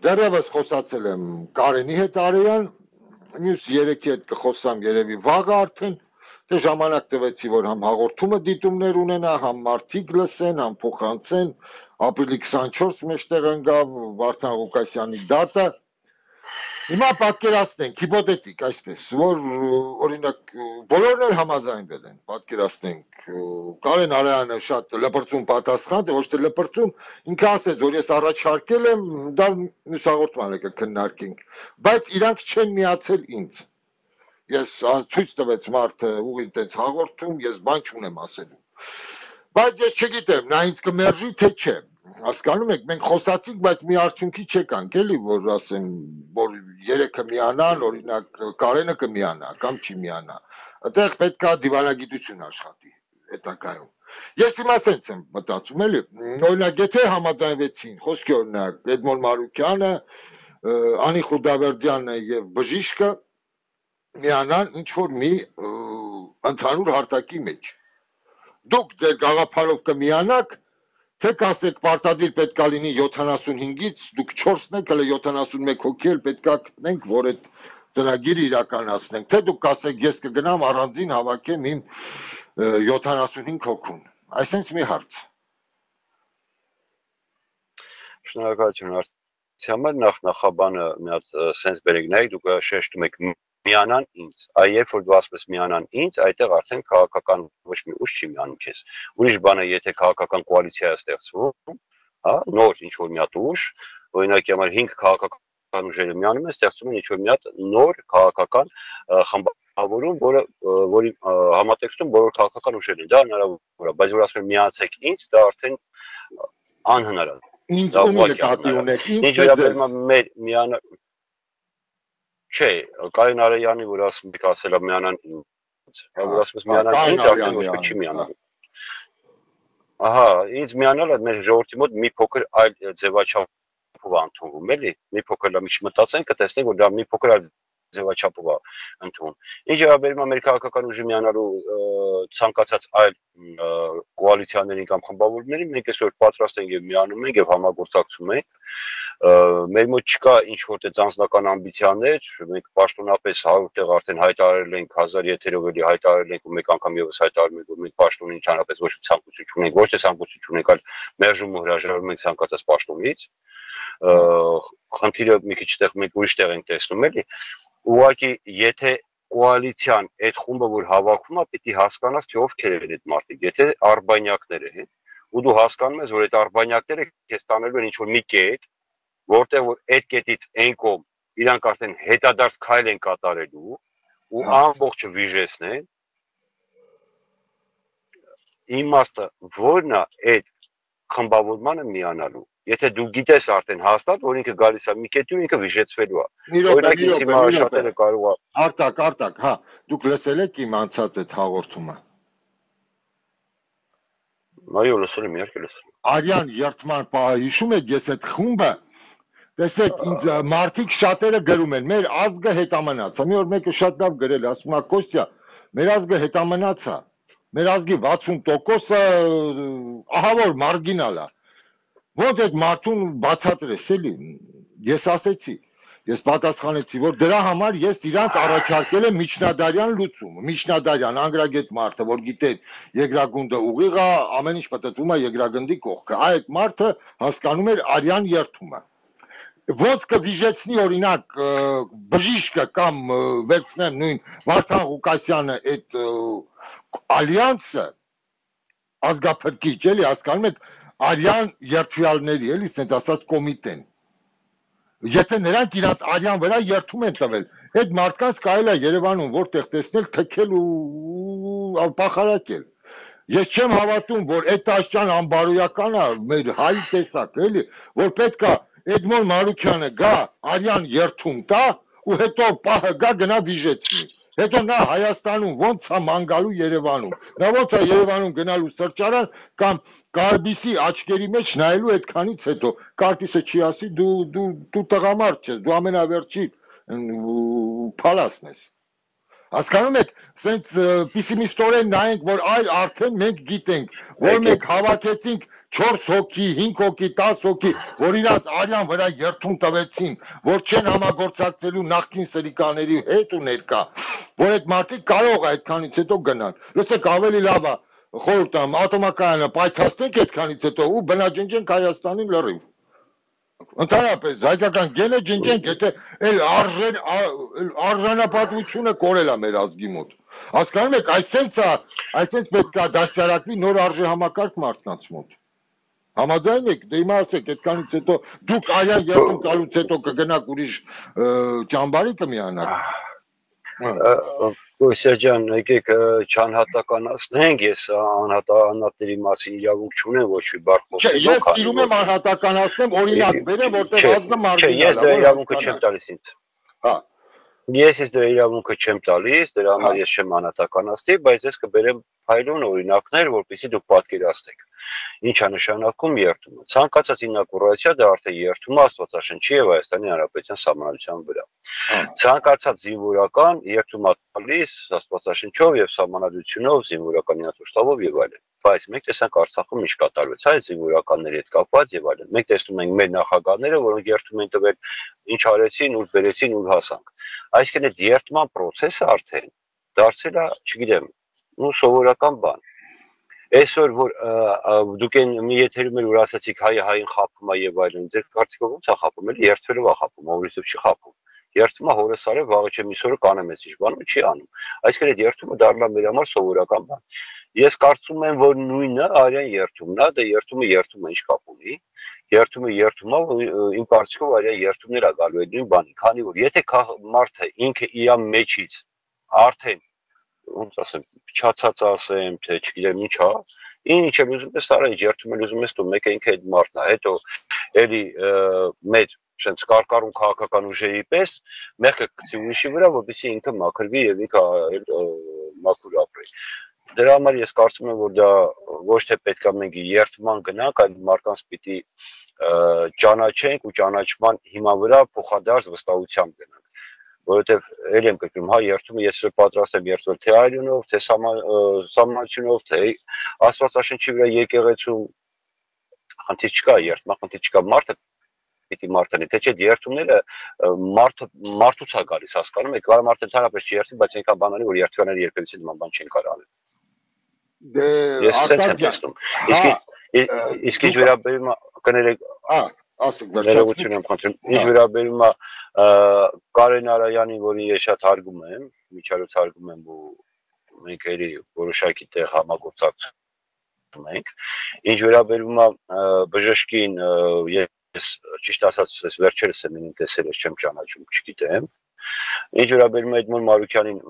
դեռևս խոսացել եմ Կարենի հետ Արեյան, մյուս 3-ի հետ կխոսամ երևի վաղը արդեն, դե ժամանակ տվեցի որ համ հաղորդումը դիտումներ ունենա, համ մարդիկ լսեն, համ փոխանցեն, ապրիլի 24 մեջտեղ ընկավ Վարդան Ղուկասյանի դատը։ Հիմա պատկերացնենք, հիպոթետիկ այսպես, որ օրինակ բոլորն էլ համաձայնվել են, պատկերացնենք, Կարեն Արայանը շատ լպրծուն պատասխան, ոչ թե լպրծուն, ինքը ասեց, որ ես առաջարկել եմ, դա մյուս հաղորդմանը կքննարկենք, բայց իրանք չեն միացել ինձ։ Ես ցույց տվեց մարդը ուղիղ այդպես հաղորդում, ես բան չունեմ ասելու։ Բայց ես չգիտեմ, նա ինձ կմերժի թե չէ։ Հասկանում եք, մենք խոսացինք, բայց մի արդյունքի չեկանք, էլի, որ ասեմ, որ 3-ը միանան, օրինակ Կարենը կմիանա, կամ չի միանա։ Այդտեղ պետք է դիվանագիտություն աշխատի հետագայում։ Ես հիմա սենց եմ մտածում, էլի, օրինակ եթե համաձայնվեցին, խոսքի օրինակ Էդմոն Մարուկյանը, Անի Խուդավերդյանը եւ Բժիշկը միանան ինչ որ մի ընդհանուր հարտակի մեջ։ Դուք ձեր գաղափարով կմիանաք, թե կասեք պարտադիր պետքա լինի 75-ից, դուք 4-ն եք, հələ 71 հոգի էլ պետքա գտնենք, որ այդ ծրագիրը իրականացնենք, թե դուք կասեք ես կգնամ առանձին հավաքեմ իմ 75 հոգուն։ Այսինքն մի հարց։ Շնորհակալություն հարցի համար, նախաբանը մի հատ սենց բերեք նայեք, դուք շեշտում եք միանան ինձ, երբ որ դու ասես միանան ինձ, այդտեղ արդեն քաղաքական ոչ մի ուժ չի միանում քեզ։ Ուրիշ բան է, եթե քաղաքական կոալիցիա է ստեղծվում, հա, նոր ինչ որ մի հատ ուժ, օրինակի համար 5 քաղաքական ուժերը միանում են, ստեղծում են ինչ որ մի հատ նոր քաղաքական խմբավորում, որի համատեքստում բոլոր քաղաքական ուժերն են, դա հնարավոր է, բայց որ ասում են միացեք ինձ, դա արդեն անհնար է։ Ինձ ում նկատի ունեք, ինչ վերաբերում է միանալ Չէ, Կարեն Արեյանի, որ ասում եք ասել է միանան ինձ, որ ասում ես միանան ինձ, արդեն ոչ չի միանալ։ Ահա, ինձ միանալը մեր ժողովրդի մոտ մի փոքր այլ ձևաչափով ընդունվում, էլի, մի փոքր լավ մտածենք, կտեսնենք, որ դա մի փոքր այլ ձևաչափով է ընդունվում։ Ինչ վերաբերում է մեր քաղաքական ուժի միանալու ցանկացած այլ կոալիցիաներին կամ խմբավորումներին, մենք այսօր պատրաստ ենք եւ միանում ենք եւ համագործակցում ենք։ Մեր մոտ չկա ինչ որ տես անձնական ամբիցիաներ, մենք պաշտոնապես 100 տեղ արդեն հայտարարել ենք 1000 եթերով էլի հայտարարել ենք ու մեկ անգամ եւս հայտարարում ենք, որ մենք պաշտոնին ընդհանրապես ոչ մի ցանկություն չունենք, ոչ թե ցանկություն չունենք, այլ մերժում ու հրաժարվում ենք ցանկացած պաշտոնից։ Խնդիրը մի քիչ տեղ մենք ուրիշ տեղ ենք տեսնում էլի։ Ուղղակի եթե կոալիցիան այդ խումբը որ հավաքում է, պիտի հասկանաս թե ովքեր են այդ մարդիկ, եթե արբանյակներ են, ու դու հասկանում ես, որ այդ արբանյակները քեզ տանելու են ինչ-որ մի կետ, որտեղ որ այդ կետից այն կողմ իրանք արդեն հետադարձ քայլ են կատարելու ու ամբողջը վիժեսնեն, իմաստը որն է այդ խմբավորմանը միանալու։ Եթե դու գիտես արդեն հաստատ, որ ինքը գալիս է մի կետի ու ինքը վիժեցվելու է։ Օրինակ հիմա շատերը կարող է Արտակ, հա, դուք լսել եք իմ անցած այդ հաղորդումը։ Այո, լսել եմ, իհարկե լսել եմ։ Արյան երթման պահը հիշում եք, ես այդ խումբը, տեսեք, ինձ մարդիկ շատերը գրում են, մեր ազգը հետամնաց է, մի օր մեկը շատ լավ գրել, ասում է Կոստյա, մեր ազգը հետամնաց է, մեր ազգի 60%-ը ահավոր մարգինալ է, ոնց այդ մարդուն բացատրես էլի, ես ասեցի, ես պատասխանեցի, որ դրա համար ես իրանց առաջարկել եմ միջնադարյան լուծում, միջնադարյան անգրագետ մարդը, որ գիտեր երկրագունդը ուղիղ է, ամեն ինչ պատտվում է երկրագնդի կողքը, այդ մարդը հասկանում էր արյան երթումը։ Ոնց կվիժեցնի օրինակ բժիշկը կամ վերցնեմ նույն Վարդան Ղուկասյանը այդ ալյանսը ազգափրկիչ էլի հասկանում եք արյան երթվյալների էլի ասենց ասած կոմիտեն եթե նրանք իրաց արյան վրա երթում են տվել այդ մարդկանց կարելի է Երևանում որտեղ տեսնել թքել ու պախարակել ես չեմ հավատում որ այդ աշճան անբարոյական է մեր հայ տեսակ էլի որ պետքա Էդմոն Մարուկյանը գա արյան երթում տա ու հետո պահը գա գնա վիժեցնի հետո նա Հայաստանում ոնց է մանգալու Երևանում նա ոնց է Երևանում գնալու սրճարան կամ Կարբիսի աչքերի մեջ նայելու այդքանից հետո Կարբիսը չի ասի դու տղամարդ ես դու ամենավերջի փալասն ես հասկանում եք սենց պիսիմիստորեն նայենք որ այ արդեն մենք գիտենք որ մենք հավաքեցինք 4 հոգի, 5 հոգի, 10 հոգի, որ իրաց արյան վրա երթում տվեցին, որ չեն համագործակցելու նախկին սրիկաների հետ ու ներկա, որ այդ մարդիկ կարող է այդքանից հետո գնան։ Լսեք, ավելի լավ է, խորհուրդ եմ, ատոմակայանը պայթացնենք այդքանից հետո ու բնաջնջենք Հայաստանին լրիվ։ Ընդհանրապես, հայկական գենը ջնջենք, եթե արժանապատվությունը կորել է մեր ազգի մոտ։ Հասկանում եք, այսպես պետք է դաստիարակվի նոր արժեհամակարգ մարդկանց մոտ։ Համաձայն եք, դե հիմա ասեք, այդքանից հետո դուք արյան երթում տալուց հետո կգնաք ուրիշ ճամբարի կմիանաք։ Կոսյա ջան, եկեք չանհատականացնենք, ես անհատների մասին իրավունք չունեմ ոչ մի բառ խոսելու։ Չէ, ես սիրում եմ անհատականացնեմ, օրինակ բերեմ, որտեղ ազգը մարգինալ է։ Չէ, ես դրա իրավունքը չեմ տալիս ինձ։ Հա։ Ես դրա իրավունքը չեմ տալիս, դրա համար ես չեմ անհատականացնի, բայց ես կբերեմ փայլուն օրինակներ, որպեսզի դուք պատկերացնեք։ Ինչ է նշանակում երթումը։ Ցանկացած ինակուրացիա դա արդեն երթում է Աստվածաշնչի եւ Հայաստանի Հանրապետության Սահմանադրության վրա։ Ցանկացած զինվորական երթում է տալիս Աստվածաշնչով եւ Սահմանադրությունով, զինվորական ինատուշտավով եւ այլն։ Բայց մենք տեսանք Արցախում ինչ կատարվեց, այ զինվորականների հետ կապված եւ այլն։ Մենք տեսնում ենք մեր նախագահները, որոնք երթում են տվել, ինչ արեցին, ուր բերեցին, ուր հասանք։ Այսինքն այդ երթման process-ը արդեն դարձել է, չգիտեմ, սովորական բան։ Այսօր որ դուք մի եթերում որ ասացիք հային խափում է եւ այլն, ձեր կարծիքով ո՞նց է խափում, էլի երթվելով է խափում, օրիսով չի խափում։ Երթումը հորս արև վաղը չեմ իսօրը կանեմ ես ինչ բան ու չի անում։ Այսինքն այդ երթումը դառնա մեր համար սովորական բան։ Ես կարծում եմ որ նույնը արյան երթումն է, դա երթումը ինչ կապ ունի։ Երթումը իմ կարծիքով արյան երթումներ է գալու այդ նույն բանի, քանի որ եթե մարդը ինքը իր մեջից արդեն ոնց ասեմ, փչացած ասեմ, թե չգիտեմ ինչ է, ինչ եմ ուզում ես արա, ինչ երթում եմ ուզում ես դու, մեկը ինքը այդ մարդն է, հետո էլի մեր շենց կարկառուն քաղաքական ուժերի պես մեղքը գցի ուրիշի վրա, որպեսզի ինքը մաքրվի եւ ինքը մաքուր ապրի։ Դրա համար ես կարծում եմ, որ դա ոչ թե պետք է մենք երթման գնանք, այլ մարդկանց պիտի ճանաչենք ու ճանաչման հիման վրա փոխադարձ վստահությամբ գնանք։ Որովհետև ելի եմ կրկնում, հա երթումը ես պատրաստ եմ երթվել թե այլունով, թե սահմանությունով, թե Աստվածաշնչի վրա եկեղեցում խնդիր չկա, երթման խնդիր չկա, մարդը պիտի մարդանի, թե չէ երթումները մարդուց է գալիս, հասկանում եք, կարող մարդը ընդհանրապես չի երթի, բայց այնքան բան անի, որ երթվանները երբևիցե նման բան չեն կարող անել։ Ես սենց եմ տեսնում։ Իսկ ինչ վերաբերում կներեք ասեք Ներողություն եմ խնդրում։ Ինչ վերաբերում է Կարեն Արայանին, որին ես շատ հարգում եմ, միջարոց հարգում եմ ու մենք երի որոշակի տեղ համագործակցում ենք։ Ինչ վերաբերում է բժշկին, ես ճիշտ ասած ես վերջերս եմ ինձ տեսել, ես չեմ ճանաչում, չգիտեմ։ Ինչ վերաբերում է Էդմոն Մարուկյանին,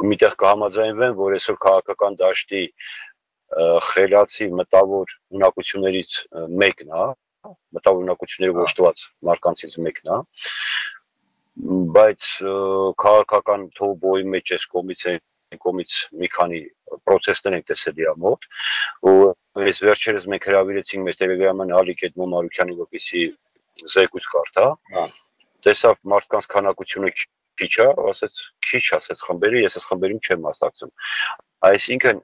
միտեղ կհամաձայնվեմ, որ այսօր քաղաքական դաշտի խելացի մտավոր ունակություններից մեկն է, մտավոր ունակություններով օժտված մարկանցից մեկն է, բայց քաղաքական թոփոյի մեջ այս կողմից մի քանի process-ներ ենք տեսել իր մոտ, ու այս վերջերս մենք հրավիրեցինք մեր Telegram-ին Ալիկ Էդմոն Մարուկյանին, որպեսզի զեկույց կարդա, տեսավ մարդկանց քանակությունը քիչ է, ասեց խմբերի, ես այս խմբերին չեմ մասնակցում։ Այսինքն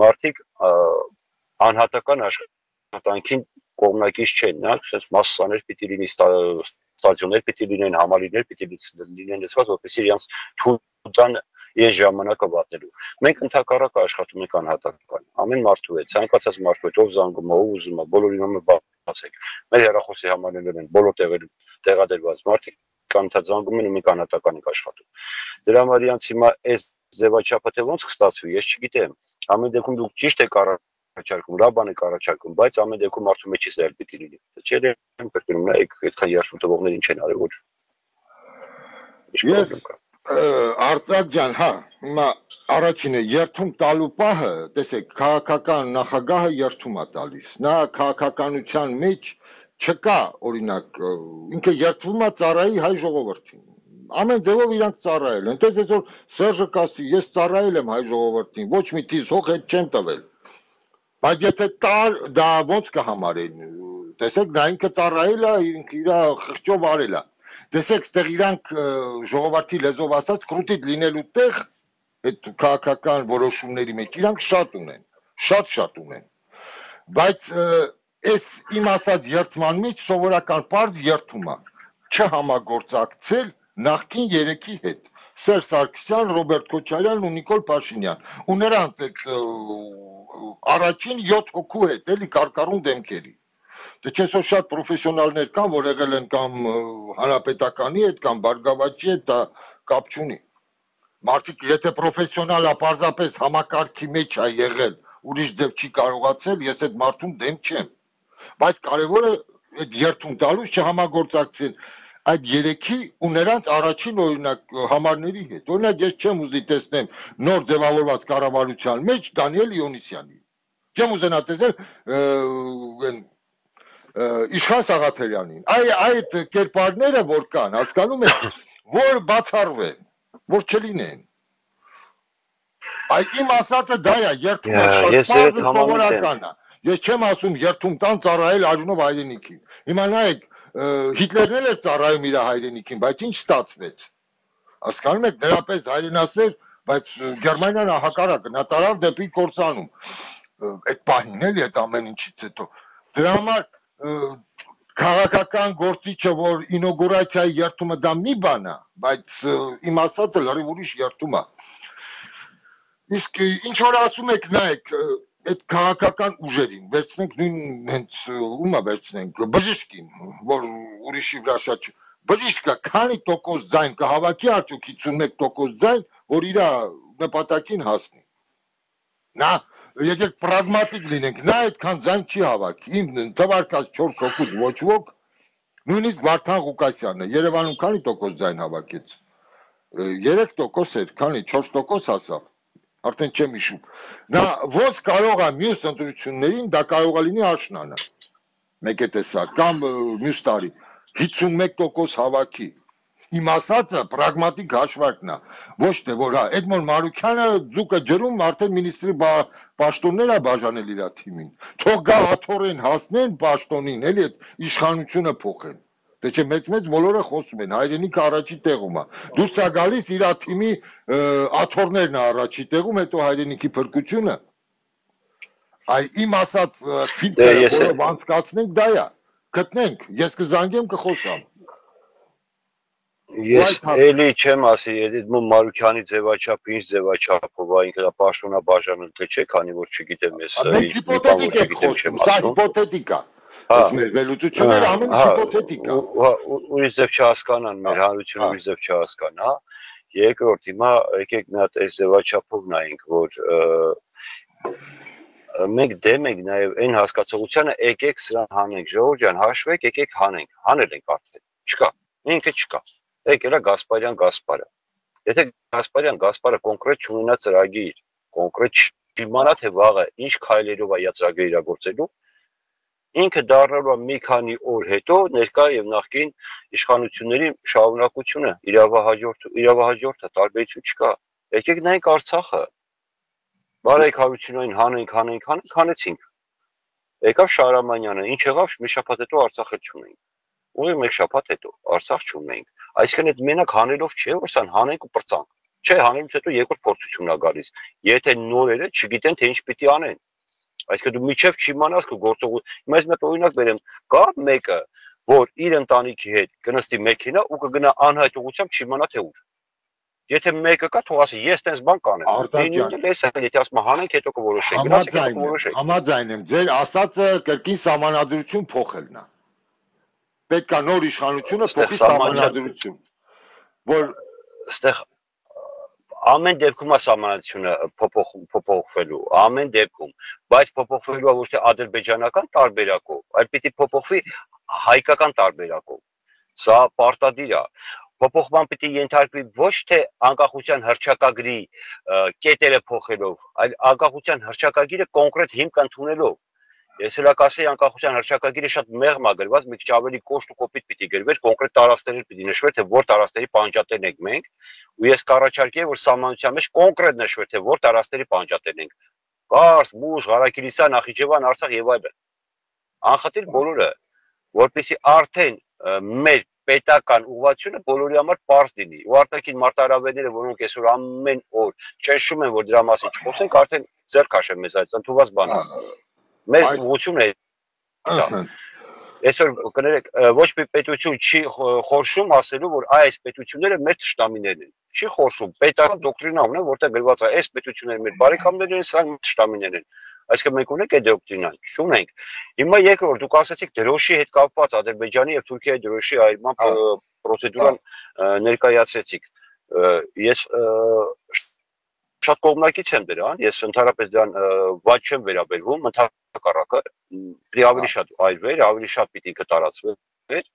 մարդիկ անհատական աշխատանքին կողմնակից չեն, նրանք մասսաներ պիտի լինի, ստադիոններ պիտի լինեն, համալիրներ պիտի լինեն լսված, որպեսզի իրենց թույլ տան այս ժամանակը վատելու։ Մենք ընդհակառակը աշխատում ենք անհատական, ամեն մարդու հետ, ցանկացած մարդու հետ, ով զանգում է, ով ուզում է, բոլորին համը բացեք։ Մեր հեռախոսի համարներն են բոլոր տեղերում տեղադրված մարդիկ կանթած զանգում են ու մենք անհատական ենք աշխատում։ Դրա համար իրանց հիմա այս ձևաչափը թե ոնց կստացվի, ես չգիտեմ։ Ամեն դեպքում դուք ճիշտ եք առաջարկում, լավ բան եք առաջարկում, բայց ամեն դեպքում մարդու մեջից էլ պիտի լինի։ Չէ՞ եմ կրկնում, նայեք, այդքան երաշտում տվողներին չեն արել որ։ Ես Արտակ ջան, հա, հիմա առաջինը երթում տալու պահը, տեսեք, քաղաքական նախագահը երթում է տալիս։ Նա քաղաքականության մեջ չկա, օրինակ, ինքը երթվում է ծառայի հայ ժողովրդին։ Ամեն ձևով իրանք ծառայել են։ Տես այսօր Սերժը կասի, ես ծառայել եմ հայ ժողովրդին, ոչ մի տիզ հող հետ չեմ տվել։ Բայց եթե դա ոնց կհամարեն։ Տեսեք, դա ինքը ծառայել է, ինքը իր խղճով արել է։ Տեսեք, ստեղ իրանք ժողովրդի լեզվով ասած կրուտիտ լինելու տեղ այդ քաղաքական որոշումների մեջ իրանք շատ ունեն, շատ ունեն։ Բայց այս իմ ասած երթման մեջ սովորական պարզ երթում է չհամագործակցել նախկին երեքի հետ։ Սերժ Սարգսյան, Ռոբերտ Քոչարյան ու Նիկոլ Փաշինյան։ Ու նրանց այդ առաջին 7 հոգու հետ էլի կարկառուն դեմքերի։ Դե չէ՞ որ շատ պրոֆեսիոնալներ կան, որ եղել են կամ հանրապետականի հետ, կամ Բարգավաճի հետ, դա կապ չունի։ Մարդիկ եթե պրոֆեսիոնալը պարզապես համակարգի մեջ է եղել, ուրիշ ձև չի կարողացել, ես այդ մարդուն դեմ չեմ։ Բայց կարևորը այդ երթում տալուց չհամագործակցեն այդ երեքի ու նրանց առաջին օրինակ համարների հետ։ Օրինակ ես չեմ ուզի տեսնեմ նոր ձևավորված կառավարության մեջ Դանիել Իոնիսյանի։ Չեմ ուզենա տեսնել Իշխան Սաղաթելյանին։ Այդ կերպարները որ կան, հասկանում եք, որ բացառվեն, որ չլինեն։ Այդ իմ ասածը դա է, երթումը շատ սովորական է։ Ես չեմ ասում երթում տան ծառայել արյունով հայրենիքին։ Հիմա նայեք, Հիտլերն էլ էր ծառայում իր հայրենիքին, բայց ինչ ստացվեց։ Հասկանում եք, դրապես հայրենասեր, բայց Գերմանիան հակառակը, նա տարավ դեպի կործանում։ Այդ պահին էլի այդ ամեն ինչից հետո։ Դրա համար քաղաքական գործիչը, որ ինոգուրացիայի երթումը դա մի բան է, բայց իմ ասածը լրիվ ուրիշ երթում է։ Իսկ ինչ որ ասում եք, նայեք, այդ քաղաքական ուժերին վերցնենք նույն հենց ումա վերցնենք բժիշկին, որ ուրիշի վրա շատ բժիշկը քանի տոկոս ձայն կհավաքի արդյոք 51% ձայն, որ իր նպատակին հասնի։ Նա եկեք պրագմատիկ լինենք, նա այդքան ձայն չի հավաքի։ Իմ թվարկած 4 հոգուց ոչ ոք, նույնիսկ Վարդան Ղուկասյանը Երևանում քանի տոկոս ձայն հավաքեց։ 3% էր, քանի 4% հասավ։ Արդեն չեմ հիշում։ Նա ոնց կարող է մյուս ընտրություններին դա կարող է լինի աշնանը։ Մեկ է տեսակ կամ մյուս տարի 51% հավաքի։ Իմ ասածը պրագմատիկ հաշվարկն է, ոչ թե որ հա Էդմոն Մարուկյանը ձուկը ջրում արդեն մինիստրի պաշտոններ է բաժանել իր թիմին։ Թող գա աթորեն հասնեն պաշտոնին, էլի այդ իշխանությունը փոխեն։ Դե չէ մեծ բոլորը խոսում են, հայրենիքը առաջի տեղում է։ Դուրս է գալիս իր թիմի աթորներն է առաջի տեղում, հետո հայրենիքի փրկությունը։ Այ իմ ասած ֆիլտրը, որը անցկացնենք, դա է։ Գտնենք, ես կզանգեմ կխոսամ։ Ես էլի չեմ ասի, Էդմոն Մարուկյանի ձևաչափը ինչ ձևաչափով է, ինքը պաշտոնաբաժանել թե չէ, քանի որ չգիտեմ ես։ Մենք հիպոթետիկ ենք խոսում, սա հիպոթետիկ է։ Այս մեր վերլուծությունները ամեն ինչ հիպոթետիկ է։ Ուրիշ ձև չհասկանան, մեր հանրությունը ուրիշ ձև չհասկանա։ Երկրորդ, հիմա եկեք մի հատ այս ձևաչափով նայենք, որ մենք դեմ ենք նաև այն հասկացողությանը, եկեք սրան հանենք, ժողովուրդ ջան, հաշվեք, եկեք հանենք, հանել ենք արդեն, չկա, ինքը չկա, եկել է Գասպարյան, եթե Գասպարյանը կոնկրետ չունենա ծրագիր, կոնկրետ չիմանա, թե վաղը ինչ քայլերով է ծրագիրը իրագործելու, ինքը դառնալու է մի քանի օր հետո ներկա եւ նախկին իշխանությունների շարունակությունը, իրավահաջորդը տարբերություն չկա, եկեք նայենք Արցախը, բարեկ Հարությունյանին հանեցինք, եկավ Շահրամանյանը, ինչ եղավ, մի շաբաթ հետո Արցախը չունենք, ու մեկ շաբաթ հետո Արցախ չունենք, այսինքն այդ մենակ հանելով չէ, որ սան հանենք ու պրծանք, չէ, հանելուց հետո երկրորդ փորձությունն է գալիս, եթե նորերը չգիտեն, թե ինչ պիտի անեն, այսինքն դու միջև չիմանաս քո գործողություն, հիմա ես մեկ օրինակ բերեմ, կա մեկը, որ իր ընտանիքի հետ կնստի մեքենա ու կգնա անհայտ ուղղությամբ չիմանա թե ուր, եթե մեկը կա, թող ասի, ես տենց բան կանեմ, եթե ասում հանենք, հետո կորոշենք, համաձայն եմ, ձեր ասածը կրկին սահմանադրություն փոխելն է, պետք է նոր իշխանությունը փոխի սահմանադրություն, որ այստեղ ամեն դեպքում է սահմանադրությունը փոփոխվելու, ամեն դեպքում, բայց փոփոխվելու է ոչ թե ադրբեջանական տարբերակով, այլ պիտի փոփոխվի հայկական տարբերակով, սա պարտադիր է, փոփոխման պիտի ենթարկվի ոչ թե անկախության հռչակագրի կետերը փոխելով, այլ անկախության հռչակագիրը կոնկրետ հիմք ընդունելով, ես էլ կասեի անկախության հռչակագիրը շատ մեղմ է գրված, մի քիչ ավելի կոշտ ու կոպիտ պիտի գրվեր, կոնկրետ տարածքներ պիտի նշվեր, թե որ տարածքների պանջատերն ենք մենք, ու ես կառաջարկեի, որ սահմանության մեջ կոնկրետ նշվեր, թե որ տարածքների պանջատերն ենք, Կարս, Բուժ, Ղարաքիլիսյան, Նախիջևան, Արցախ եւ այլն։ Անխտիր բոլորը, որպեսզի արդեն մեր պետական ուղղությունը բոլորի համար պարզ լինի, ու արտաքին մարտահրավերները, որոնք այսօր ամեն օր ճնշում են, որ դրա մասին չխոսենք, արդեն ձեռք քաշեն մեզ այդ ընդունված բանը։ Մեր ուղղությունն է դա։ Այսօր կներեք, ոչ մի պետություն չի խորշում ասելու, որ այս պետությունները մեր թշնամիներն են։ Չի խորշում, պետական դոկտրինա ունեն, որտեղ գրված է, այս պետությունները մեր բարեկամներն են, սրանք մեր թշնամիներն են։ Այսինքն մենք ունենք այդ դոկտրինան, չունենք։ Հիմա երկրորդ դուք ասացիք դրոշի հետ կապված Ադրբեջանի եւ Թուրքիայի դրոշի այրման պրոցեդուրան ներկայացրեցիք։ Ես շատ կողմնակից եմ դրան, ես ընդհանրապես դրան ված չեմ վերաբերվում, ընդհակառակը պիտի ավելի շատ այրվեր, ավելի շատ պիտի կտարածվեր,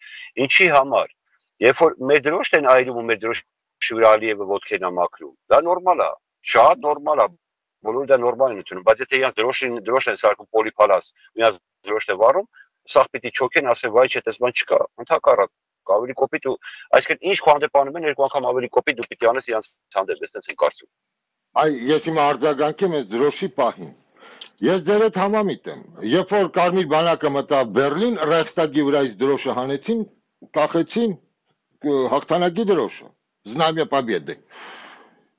ինչի համար, երբ որ մեր դրոշն են այրում ու մեր դրոշի վրա Ալիևը ոտքերն է մաքրում, դա նորմալ է, շատ նորմալ է, բոլորը դա նորմալ են ընդունում, բայց եթե իրանց դրոշ են սարքում պոլիփալաս, իրանց դրոշն է վառում, սաղ պիտի չոքեն, ասեն, վայ չէ, տես բան չկա, ընդհակառակ, ավելի կոպիտ ու, այսինքն ինչ քո հանդեպանում են, երկու անգամ ավելի կոպիտ դու պիտի անես իրանց հանդեպ, այդպես են կարծում։ Այ ես հիմա արձագանքեմ այս դրոշի պահին։ Ես ձեր հետ համամիտ եմ։ Երբ որ Կարմիր բանակը մտավ Բեռլին, Ռայխստագի վրայից դրոշը հանեցին, կախեցին հաղթանակի դրոշը, Знамя Победы։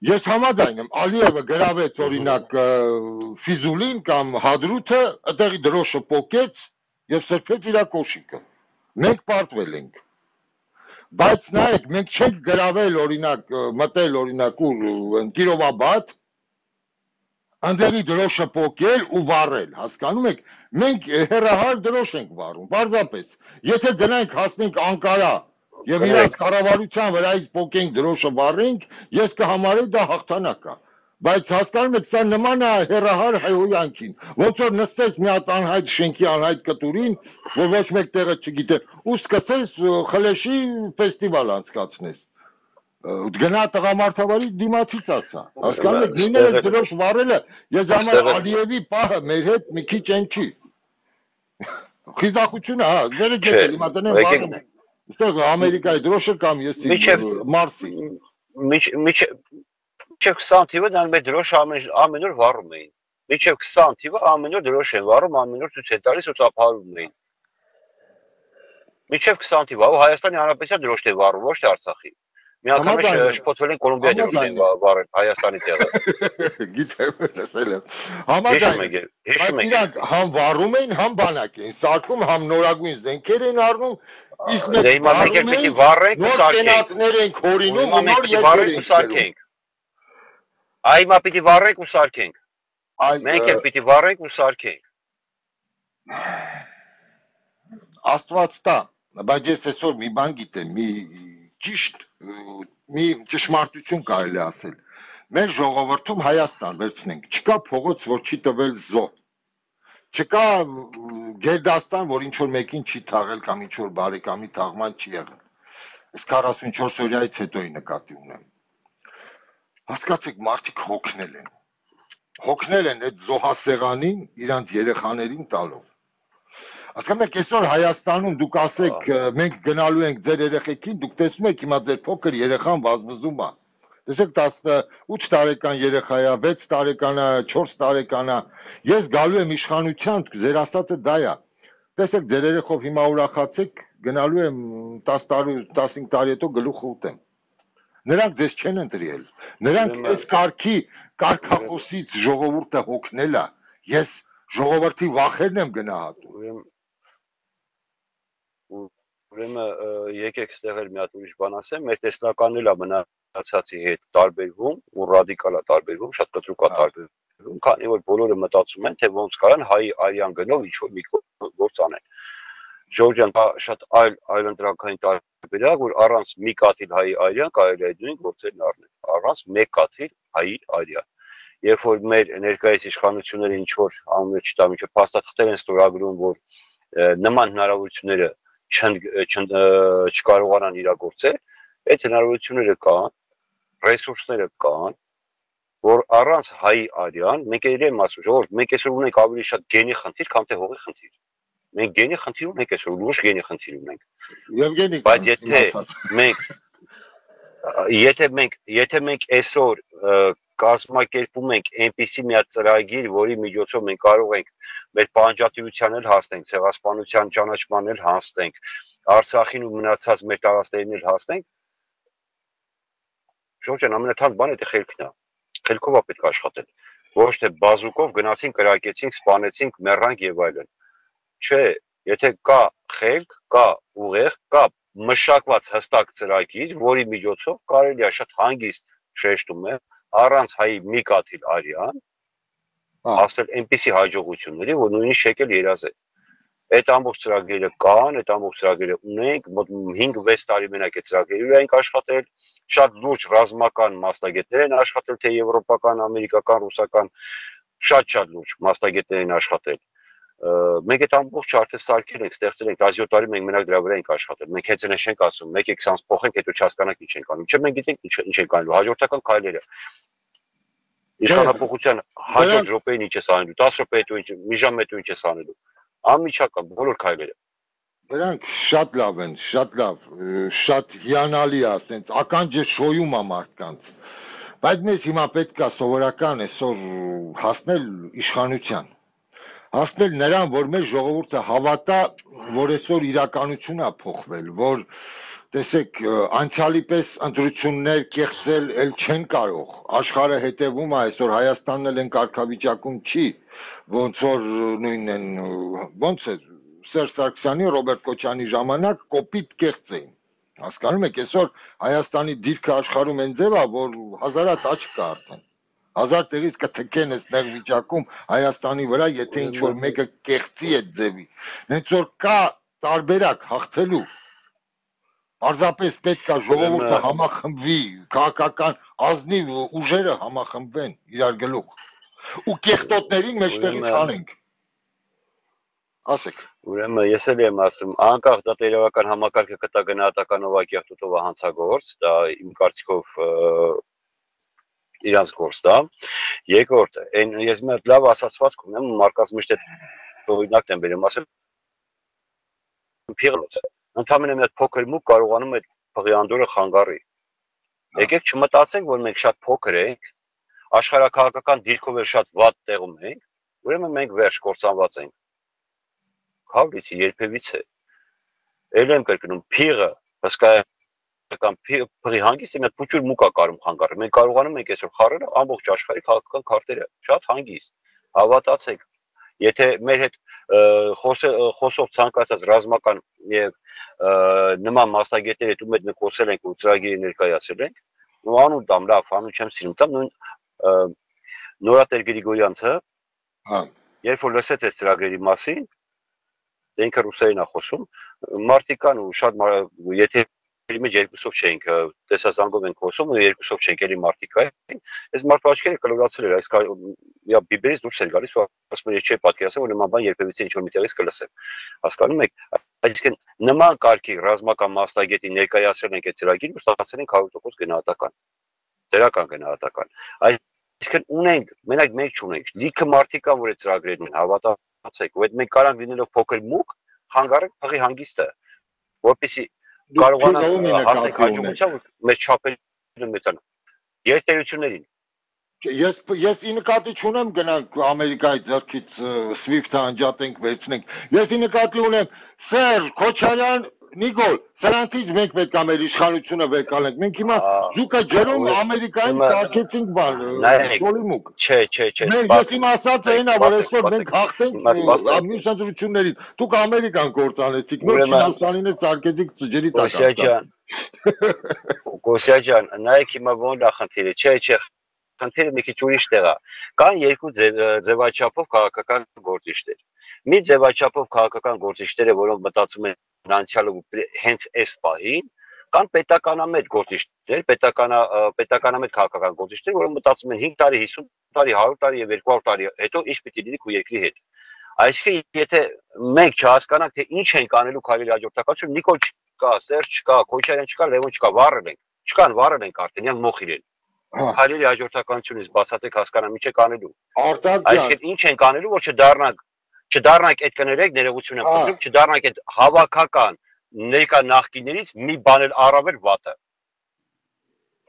Ես համաձայն եմ, Ալիևը գրավեց օրինակ Ֆիզուլին կամ Հադրութը, այդտեղի դրոշը պոկեց եւ սրբեց իր կոշիկը։ Մենք պարտվել ենք։ Բայց նայեք, մենք չենք գրավել օրինակ, մտել օրինակ ուր Կիրովաբադ, Անդերի դրոշը պոկել ու վառել, հասկանում եք, մենք հեռահար դրոշ ենք վառում, պարզապես, եթե դրանք հասնենք Անկարա եւ իրաց կառավարության վրայից պոկենք դրոշը վառենք, ես կհամարեի դա հաղթանակ է, բայց հասկանում եք, սա նման է հեռահար հայհոյանքին, ոնց որ նստես մի հատ անհայտ շենքի անհայտ կտուրին, որ ոչ մեկ տեղը չգիտե, ու սկսես խլեշի ֆեստիվալ անցկացնես, գնա տղամարդավարի դիմացից ասա, հասկանում եք, նույնը դրոշ վառելը, ես համար Ալիևի պահը մեր հետ մի քիչ են չի, խիզախությունը, հա, վերեք ես էլ հիմա տնեմ վառում, ստեղ Ամերիկայի դրոշը կամ եսի Մարսի, Միջև 20 թիվը դրանք մեր դրոշը ամեն օր վառում էին, միջև 20 թիվը ամեն օր դրոշ են վառում, ամեն օր ցույց են տալիս ու ծափահարում էին, միջև 20 թիվը, ու Հայաստանի Հանրապետության դրոշ է վառում, ոչ թե Արցախի, մի անգամ շփոթվել են Կոլումբիայի դրոշ են վառել Հայաստանի տեղը, գիտեմ, լսել եմ, համաձայն, բայց իրանք համ վառում էին, համ բանակ էին, սարքում, համ նորագույն զենքեր են առնում, իսկ մենք վառում ենք, նոր կենացներ ենք հորինում ու նոր երկեր ենք սարքենք, այ հիմա պիտի վառենք ու սարքենք, մենք էլ պիտի վառենք ու սարքենք, Աստված տա, բայց ես այսօր մի բան գիտեմ, մի ճշմարտություն կարելի ասել։ Մեր ժողովրդում Հայաստան վերցնենք, չկա փողոց, որ չի տվել զոհ։ Չկա գերդաստան, որ ինչ որ մեկին չի թաղել կամ ինչ որ բարեկամի թաղման չի եղել։ Այս 44 օրյայից հետոյի նկատի ունեմ։ Հասկացեք, մարդիկ հոգնել են այդ զոհասեղանին իրանց երեխաներին տալով։ Հասկանում եք, այսօր Հայաստանում դուք ասեք, մենք գնալու ենք ձեր երեխեքին, դուք տեսնում եք հիմա ձեր փոքր երեխան վազվզում է։ Տեսեք 18 տարեկան երեխա է, 6 տարեկան է, 4 տարեկան է։ Ես գալու եմ իշխանության, ձեր ասածը դա է։ Տեսեք, ձեր երեխով հիմա ուրախացեք, գնալու եմ 10 տարի, 15 տարի հետո գլուխը ուտեմ։ Նրանք ձեզ չեն ընտրել։ Նրանք այս կարգախոսից ժողովուրդը հոգնել է։ Ես ժողովրդի վախերն եմ գնահատում։ Ուրեմն եկեք ստեղ էլ մի հատ ուրիշ բան ասեմ, մեր տեսլականն էլ է մնացածի հետ տարբերվում, ու ռադիկալ է տարբերվում, շատ կտրուկ է տարբերվում, քանի որ բոլորը մտածում են, թե ոնց կարան հայի արյան գնով ինչ-որ մի գործ անեն։ Ժողովրդյան շատ այլ ընտրակային տարբերակ, որ առանց մի կաթիլ հայի արյան կարելի է նույն գործերն առնել, առանց մեկ կաթիլ հայի արյան։ Երբ որ մեր ներկայիս իշխանությունները ինչ որ անունը չտամ, ինչ որ փաստաթղթեր են ստորագրում, որ նման հնարավորությունները չկարողանան իրագործել, այդ հնարավորությունները կան, ռեսուրսները կան, որ առանց հայի արյան, մենք եմ ասում, ժողովուրդ, մենք այսօր ունենք ավելի շատ գենի խնդիր, քան թե հողի խնդիր։ Մենք գենի խնդիր ունենք այսօր, լուրջ գենի խնդիր ունենք։ Եվգենի, բայց եթե մենք այսօր կազմակերպում ենք այնպիսի մի հատ ծրագիր, որի միջոցով մենք կարող ենք մեր պահանջատիրության էլ հասնենք, ցեղասպանության ճանաչման էլ հասնենք, Արցախին ու մնացած մեր տարածքներին էլ հասնենք, Ժողովուրդ, ամենաթանկ բանը դա խելքն է։ Խելքով է պետք աշխատել։ Ոչ թե բազուկով գնացինք, կրակեցինք, սպանեցինք, մեռանք եւ այլն։ Չէ, եթե կա խելք, կա ուղեղ, կա մշակված հստակ ծրագիր, որի միջոցով կարելի է շատ հանգիստ շեշտում է առանց հայի մի կաթիլ արյան հասնել այնպիսի հաջողությունների, որ նույնիսկ շեկել երազ է։ Այդ ամբողջ ծրագրերը կան, այդ ամբողջ ծրագրերը ունենք, մոտ 5-6 տարի մենակ այդ ծրագրերը ենք աշխատել, շատ լուրջ ռազմական մասնագետներ են աշխատել, թե եվրոպական, ամերիկական, ռուսական, շատ լուրջ մասնագետներ են աշխատել։ Մենք այդ ամբողջ արդեն սարքել ենք, ստեղծել ենք, 17 տարի մենք մենակ դրա վրա ենք աշխատել։ Մենք հենց այն չենք ասում, մեկ եք սանց փոխենք, հետո չհասկանանք ինչ ենք անում։ Չէ, մենք գիտենք ինչ ենք անելու, հաջորդական քայլերը։ Իշխանապողության հաջորդ րոպեին ինչ ես անելու, 10 րոպե հետո ինչ, մի ժամ հետո ինչ ես անելու։ Անմիջական բոլոր քայլերը։ Դրանք շատ լավ են, շատ լավ, շատ հիանալի է, ասենց ականջը շոյում է մարդկանց։ Բայց մեզ հիմա պետք է սովորական այսօր հասնել իշխանության։ Հասնել նրան, որ մեր ժողովուրդը հավատա, որ այսօր իրականություն է փոխվել, որ տեսեք, անցյալի պես ընտրություններ կեղծել էլ չեն կարող։ Աշխարհը հետևում է, այսօր Հայաստանն էլ են կարգավիճակում չի, ոնց որ նույնն են, ոնց է Սերժ Սարգսյանի, Ռոբերտ Քոչյանի ժամանակ կոպիտ կեղծ էին։ Հասկանում եք, այսօր Հայաստանի դիրքը աշխարհում են ձև է, որ հազարատ աչք կա արդեն։ Հազար տեղից կթքեն այս վիճակում Հայաստանի վրա, եթե ինչ որ մեկը կեղծի այդ ձևի։ Հենց որ կա տարբերակ հաղթելու։ Պարզապես պետք է ժողովուրդը համախմբվի, քաղաքական ազնիվ ուժերը համախմբվեն իրար գլուխ։ Ու կեղտոտներին մեջտեղից հանենք։ Ասեք։ Ուրեմն ես էլ եմ ասում, անկախ դա տերևական համակարգը կտա գնահատականով ակեղտոտով հանցագործ, դա իմ կարծիքով իրանց գործ դա։ Երկրորդ, ես մի հատ լավ ասացվածք ունեմ, մարկած միշտ այդ օրինակն եմ բերում, ասեմ փիղլոց։ Ընդամենը մի հատ փոքր մուկ կարողանում է փղի անդորը խանգարի։ Եկեք չմտածենք, որ մենք շատ փոքր ենք, աշխարհակաղակական դիրքով էլ շատ վատ տեղում ենք, ուրեմն մենք վերջ կործանված ենք։ Հավլիցի երբևից է։ Էլ եմ կրկնում, փիղը, հսկայական փղի հանգիստ մի հատ փուչուր մուկ է կարում խանգարել։ Մենք կարողանում ենք այսօր խառնել ամբողջ աշխարհի քաղաքական քարտերը, շատ հանգիստ։ Հավատացեք, եթե մեր հետ խոսող ցանկացած ռազմական եւ նման մասնագետների հետ ու մեծ մենք խոսել ենք ու ծրագիրը ներկայացրել ենք, ու անուն տամ, լավ, անուն չեմ սիրում, տամ նույն Նորատեր Գրիգորյանցը, երբ որ լսեց այս ծրագրերի մասին, դե ինքը ռուսերեն է խոսում, մարդիկան ու շատ եթե մեջ երկուսով չենք, տեսազանգով ենք խոսում ու երկուսով չենք էլի մարդիկա են, այս մարդու աչքերը կլորացել էր, այս բիբերից դուրս էր գալիս ու ասում էր, չէ պատկերացրել, որ նման բան երբևիցե ինչ-որ միտեղից կլսեմ, հասկանում եք, այսինքն նման կարգի ռազմական մասնագետի ներկայացրել ենք այդ ծրագիրը ու ստացել ենք 100% գնահատական, դրական գնահատական, այսինքն ունենք, մենակ մենք չունենք, լիքը մարդիկ կան, որ այդ ծրագրերն են, հավատացեք, ու այդ մենք կարանք լինելով փոքր մուկ, խանգարենք փղի հանգիստը, որպեսզի կարողանանք հասնենք հաջողության, մեր չափերը մեծանան։ Երթերություններին։ Ես ի նկատի չունեմ գնանք Ամերիկայի ձեռքից SWIFT-ը անջատենք, վերցնենք։ Ես ի նկատի ունեմ Սերժ Քոչարյան, Նիկոլ, սրանցից մենք պետք է մեր իշխանությունը վեկալենք։ Մենք հիմա զուկա ջերում Ամերիկայից սարքեցինք բան, Սոլիմուկ։ Չէ։ Ես իմ ասածը այն է, որ այսօր մենք հաղթենք մյուս ընտրություններին։ Դուք Ամերիկան կործանեցիք, նոր Չինաստանին է սարքեցիք ջրի տակ։ Կոսյաջան, նայեք հիմա ոնց է խնդիրը։ Չէ, խնդիրը մի քիչ ուրիշ տեղ է։ Կան երկու ձևաչափով քաղաքական գործիչներ։ Մի ձևաչափով քաղաքական գործիչները, որոնք մտածում են անցյալը հենց այս պահին, կան պետականամետ գործիչներ, պետականամետ քաղաքական գործիչներ, որոնք մտածում են 5 տարի, 50 տարի, 100 տարի եւ 200 տարի հետո ինչ պիտի լինի քո երկրի հետ։ Այսինքն եթե մենք չհասկանանք թե ինչ ենք անելու քայլի հաջորդակացություն, Նիկոլ չկա, Սերժ չկա, Քոչարյան չկա, Լևոն չկա, վառել ենք։ Չկան, վառել ենք արդեն, իրանք մոխիր են։ Քայլի հաջորդականությունից բացատրեք հասկանամ ինչ եք անելու։ Այսինքն ինչ ենք անելու, որ չդառնանք այդ կներեք ներողություն եմ խնդրում, չդառնանք այդ հավաքական ներկա նախկիններից մի բան էլ առավել վատը։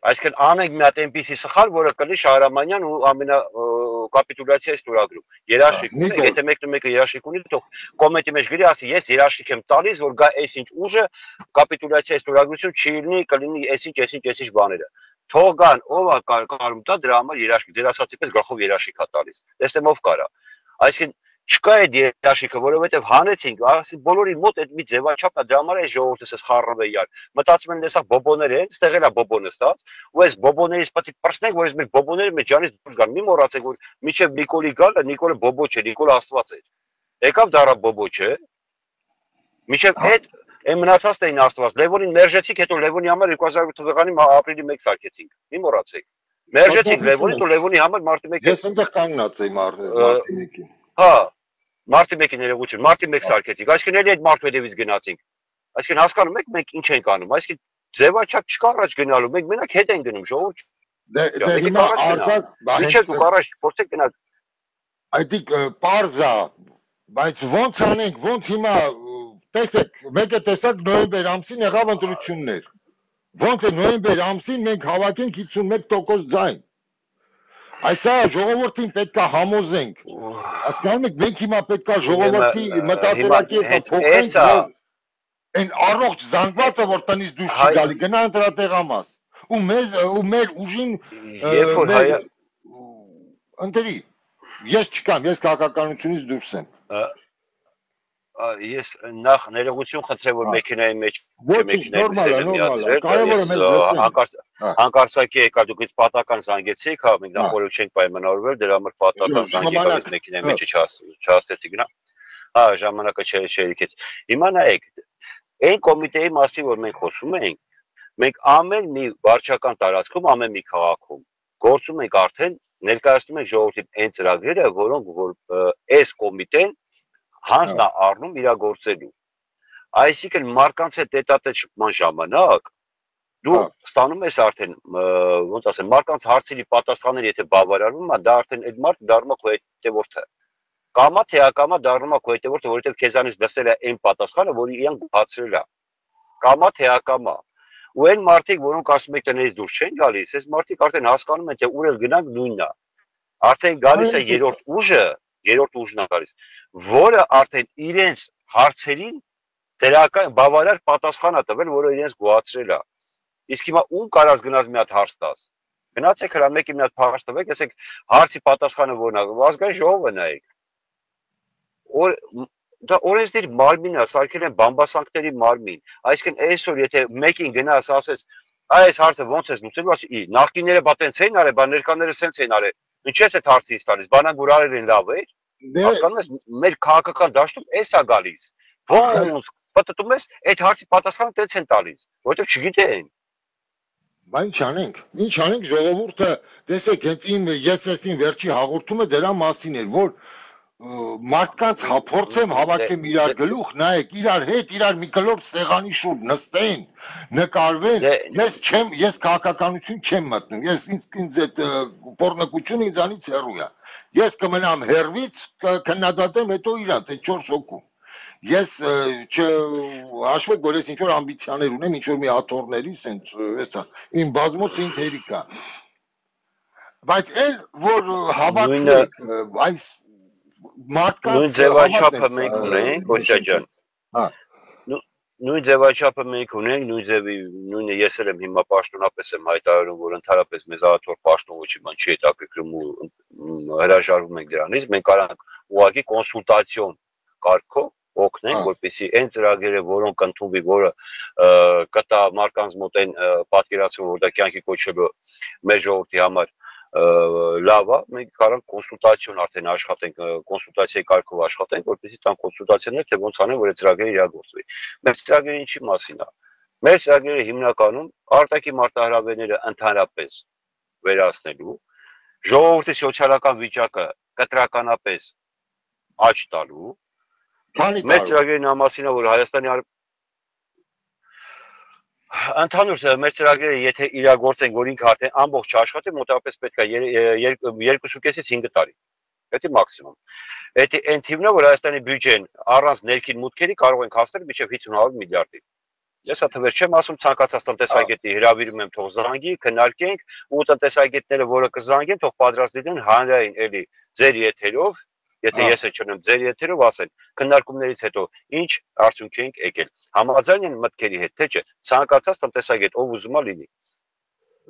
Այսինքն անենք մի հատ այնպիսի սխալ, որը կլինի Շահրամանյան ու ամենա կապիտուլյացիայի ստորագրում։ Երաշխիք ունի, եթե մեկը երաշխիք ունի, թող կոմենտի մեջ գրի, ասի ես երաշխիք եմ տալիս, որ գա այսինչ ուժը կապիտուլյացիայի ստորագրություն չի լինի, կլինի այսինչ բաները։ Թող գան, ով է կարում տա դրա համար երաշխիք, դեր ասացի պես գլխով երաշխիք է տալիս։ Տեսնեմ ով կարա։ Այսինքն չկա այդ երաշխիքը, որովհետև հանեցինք, ասի բոլորի մոտ այդ մի ձևաչափ է, դրա համար է ժողովուրդը էս խառնվել իար։ Մտածում են դեսա բոբոներ են, ստեղ էլ է բոբոնը ստաց, ու այս բոբոներից պետք է պրծնենք, որ այս մեր բոբոները մեր ջանից դուրս գան։ Մի մոռացեք, որ միջև Նիկոլի գալը, Նիկոլը բոբո չէ, Նիկոլը Աստված է։ Եկավ դարա բոբո չէ։ Միջև այդ այն մնացածն էին Աստված։ Լևոնին մերժեցիք, հետո Լևոնի համար 2008 թվականի ապրիլի 1 սարքեցինք։ Մի մոռացեք։ Մերժեցիք Լևոնին, ու Լևոնի համար մարտի 1։ Ես այնտեղ կանգնած էի մարտի 1-ին։ Հա, մարտի 1-ի ներողություն, մարտի 1 սարքեցինք, այսինքն էլի այդ մարդու հետևից գնացինք։ Այսինքն հասկանում եք մենք ինչ ենք անում, այսինքն ձևաչափ չկա առաջ գնալու, մենք մենակ հետ ենք գնում, ժողովուրդ։ Դե հիմա արտակ, Միջև դուք առաջ փորձեք գնալ։ Այդիկ պարզա, բայց ոնց անենք, ոնց հիմա տեսեք, մեկը տեսակ նոյեմբեր ամսին եղավ ընտրություններ։ Ոնց է նոյեմբեր ամսին մենք հավաքենք 51% ձայն։ Այսա ժողովրդին պետք է համոզենք։ Հասկանում եք, մենք հիմա պետք է ժողովրդի մտածելակերպը փոխենք, այն առողջ զանգվածը, որ տնից դուրս չի գալի, գնա ընտրատեղամաս։ Ու մեր ուժին ընտրի։ Ես չկամ, ես քաղաքականությունից դուրս եմ։ Ես նախ ներողություն խնդրեմ, որ մեքենայի մեջ հանկարծակի եկա դուք ինձ պատական զանգեցիք, հա, մենք նախորդ չենք պայմանավորվել, դրա համար պատական զանգեցիք մեքենայի մեջ չհասցեցի գնա։ Հա, ժամանակը չերիքեց։ Հիմա նայեք, այն կոմիտեի մասին, որ մենք խոսում ենք, մենք ամեն մի վարչական տարածքում, ամեն մի քաղաքում գործում ենք արդեն ներկայացնում ենք ժողովրդին այն ծրագրերը, որոնք որ այս կոմիտեն հանձն է առնում իրագործելու։ Այսինքն մարդկանց հետ տետատետ շփման ժամանակ դու ստանում ես արդեն ոնց ասեմ, մարդկանց հարցերի պատասխանները եթե բավարարվում է, դա արդեն այդ մարդը դառնում է քո հետևորդը։ Կամա թե ակամա դառնում է քո հետևորդը, որովհետև քեզանից լսել է այն պատասխանը, որը իրենք բացրել է։ Կամա թե ակամա։ Ու այն մարդիկ, որոնք ասում եք տներից դուրս չեն գալիս, այս մարդիկ արդեն հասկանում են, թե ուր էլ գնանք նույնն է։ Արդեն գալիս է երրորդ ուժն է գալիս, որը արդեն իրենց հարցերին դրական բավարար պատասխան է տվել, որը իրենց գոհացրել է։ Իսկ հիմա ում կարած գնաց մի հատ հարց տաս։ Գնացեք հրա մեկի մի հատ հարց տվեք, ասեք հարցի պատասխանը որն է, ազգային ժողովը նայեք։ Դա օրենսդիր մարմին է, սարքել են բամբասանքների մարմին։ Այսինքն այսօր եթե մեկին գնաս ասես, այս հարցը ոնց ես լուծելու, ասի, նախկինները բա տենց էին արել, բա ներկաները սենց էին արել։ Ինչ ես այդ հարցից տալիս, բանակ որ արել են լավ է։ Հասկանում ես, մեր քաղաքական դաշտում էս է գալիս։ Ոնց պատտում ես այդ հարցի պատասխանը տենց են տալիս, որովհետև չգիտեն։ Բա ինչ անենք ժողովուրդը, տեսեք, հենց ես վերջի հաղորդումը դրա մասին էր, որ մարդկանց փորձեմ հավաքեմ իրար գլուխ, նայեք, իրար հետ, իրար մի կլոր սեղանի շուրջ նստեն, նկարվեն, ես քաղաքականություն չեմ մտնում, ինձ այդ պոռնկությունը ինձանից հեռու է, ես կմնամ հեռվից, քննադատեմ հետո իրանց, այդ 4 հոգու, ես հաշվեք, որ ես ինչ-որ ամբիցիաներ ունեմ, ինչ-որ մի աթոռներից, իմ բազմոց ինձ հերիք է, բայց էլ, որ հավաքվեք, այս մարդկանց նույն ձևաչափը մենք ունենք, Կոստա ջան։ Նույն ձևաչափը մենք ունենք, նույնը ես եմ հիմա պաշտոնապես եմ հայտարարում, որ ընդհանրապես մեզ աթոռ պաշտոն ոչի բան չի հետաքրքրում ու հրաժարվում ենք դրանից, մենք կարանք ուղղակի կոնսուլտացիոն կարգով օգնենք, որպեսզի այն ծրագրերը, որոնք ընդունվի, որը կտա մարդկանց մոտ այն պատկերացումը, որ դա կյանքի կոչելու մեր ժողովրդի համար լավ է, մենք կարանք կոնսուլտացիոն արդեն աշխատենք, կոնսուլտացիայի կարգով աշխատենք, որպեսզի տան կոնսուլտացիաներ, թե ոնց անեն, որ այդ ծրագրերը իրագործվի։ Մեր ծրագրերը ինչի մասին է։ Մեր ծրագրերը հիմնականում արտաքին մարտահրավերները ընդհանրապես վերացնելու, ժողովրդի սոցիալական վիճակը կտրականապես աճ տալու, մեր ծրագրերի մասին է, որ Հայաստանի ընդհանուր մեր ծրագրերը եթե իրագործենք, որ ինքը արդեն ամբողջ աշխատի, մոտավորապես պետք է 2.5-ից 5 տարի։ Դա է մաքսիմում։ Այդ այն թիվն է, որ Հայաստանի բյուջեն առանց ներքին մուտքերի կարող ենք հասնել մինչև 500 միլիարդի։ Ես թվեր չեմ ասում, ցանկացած տնտեսագետի հրավիրում եմ, թող զանգի, քննարկենք, ու տնտեսագետները, որը կզանգեն, թող պատրաստ լինեն հանրային էլի ձեր եթերով, եթե ես չունեմ ձեր եթերով ասեն, քննարկումներից հետո ինչ արդյունք ենք եկել։ Համաձայն են մտքերի հետ, թե չէ, ցանկացած տնտեսագետ, ով ուզում է լինի։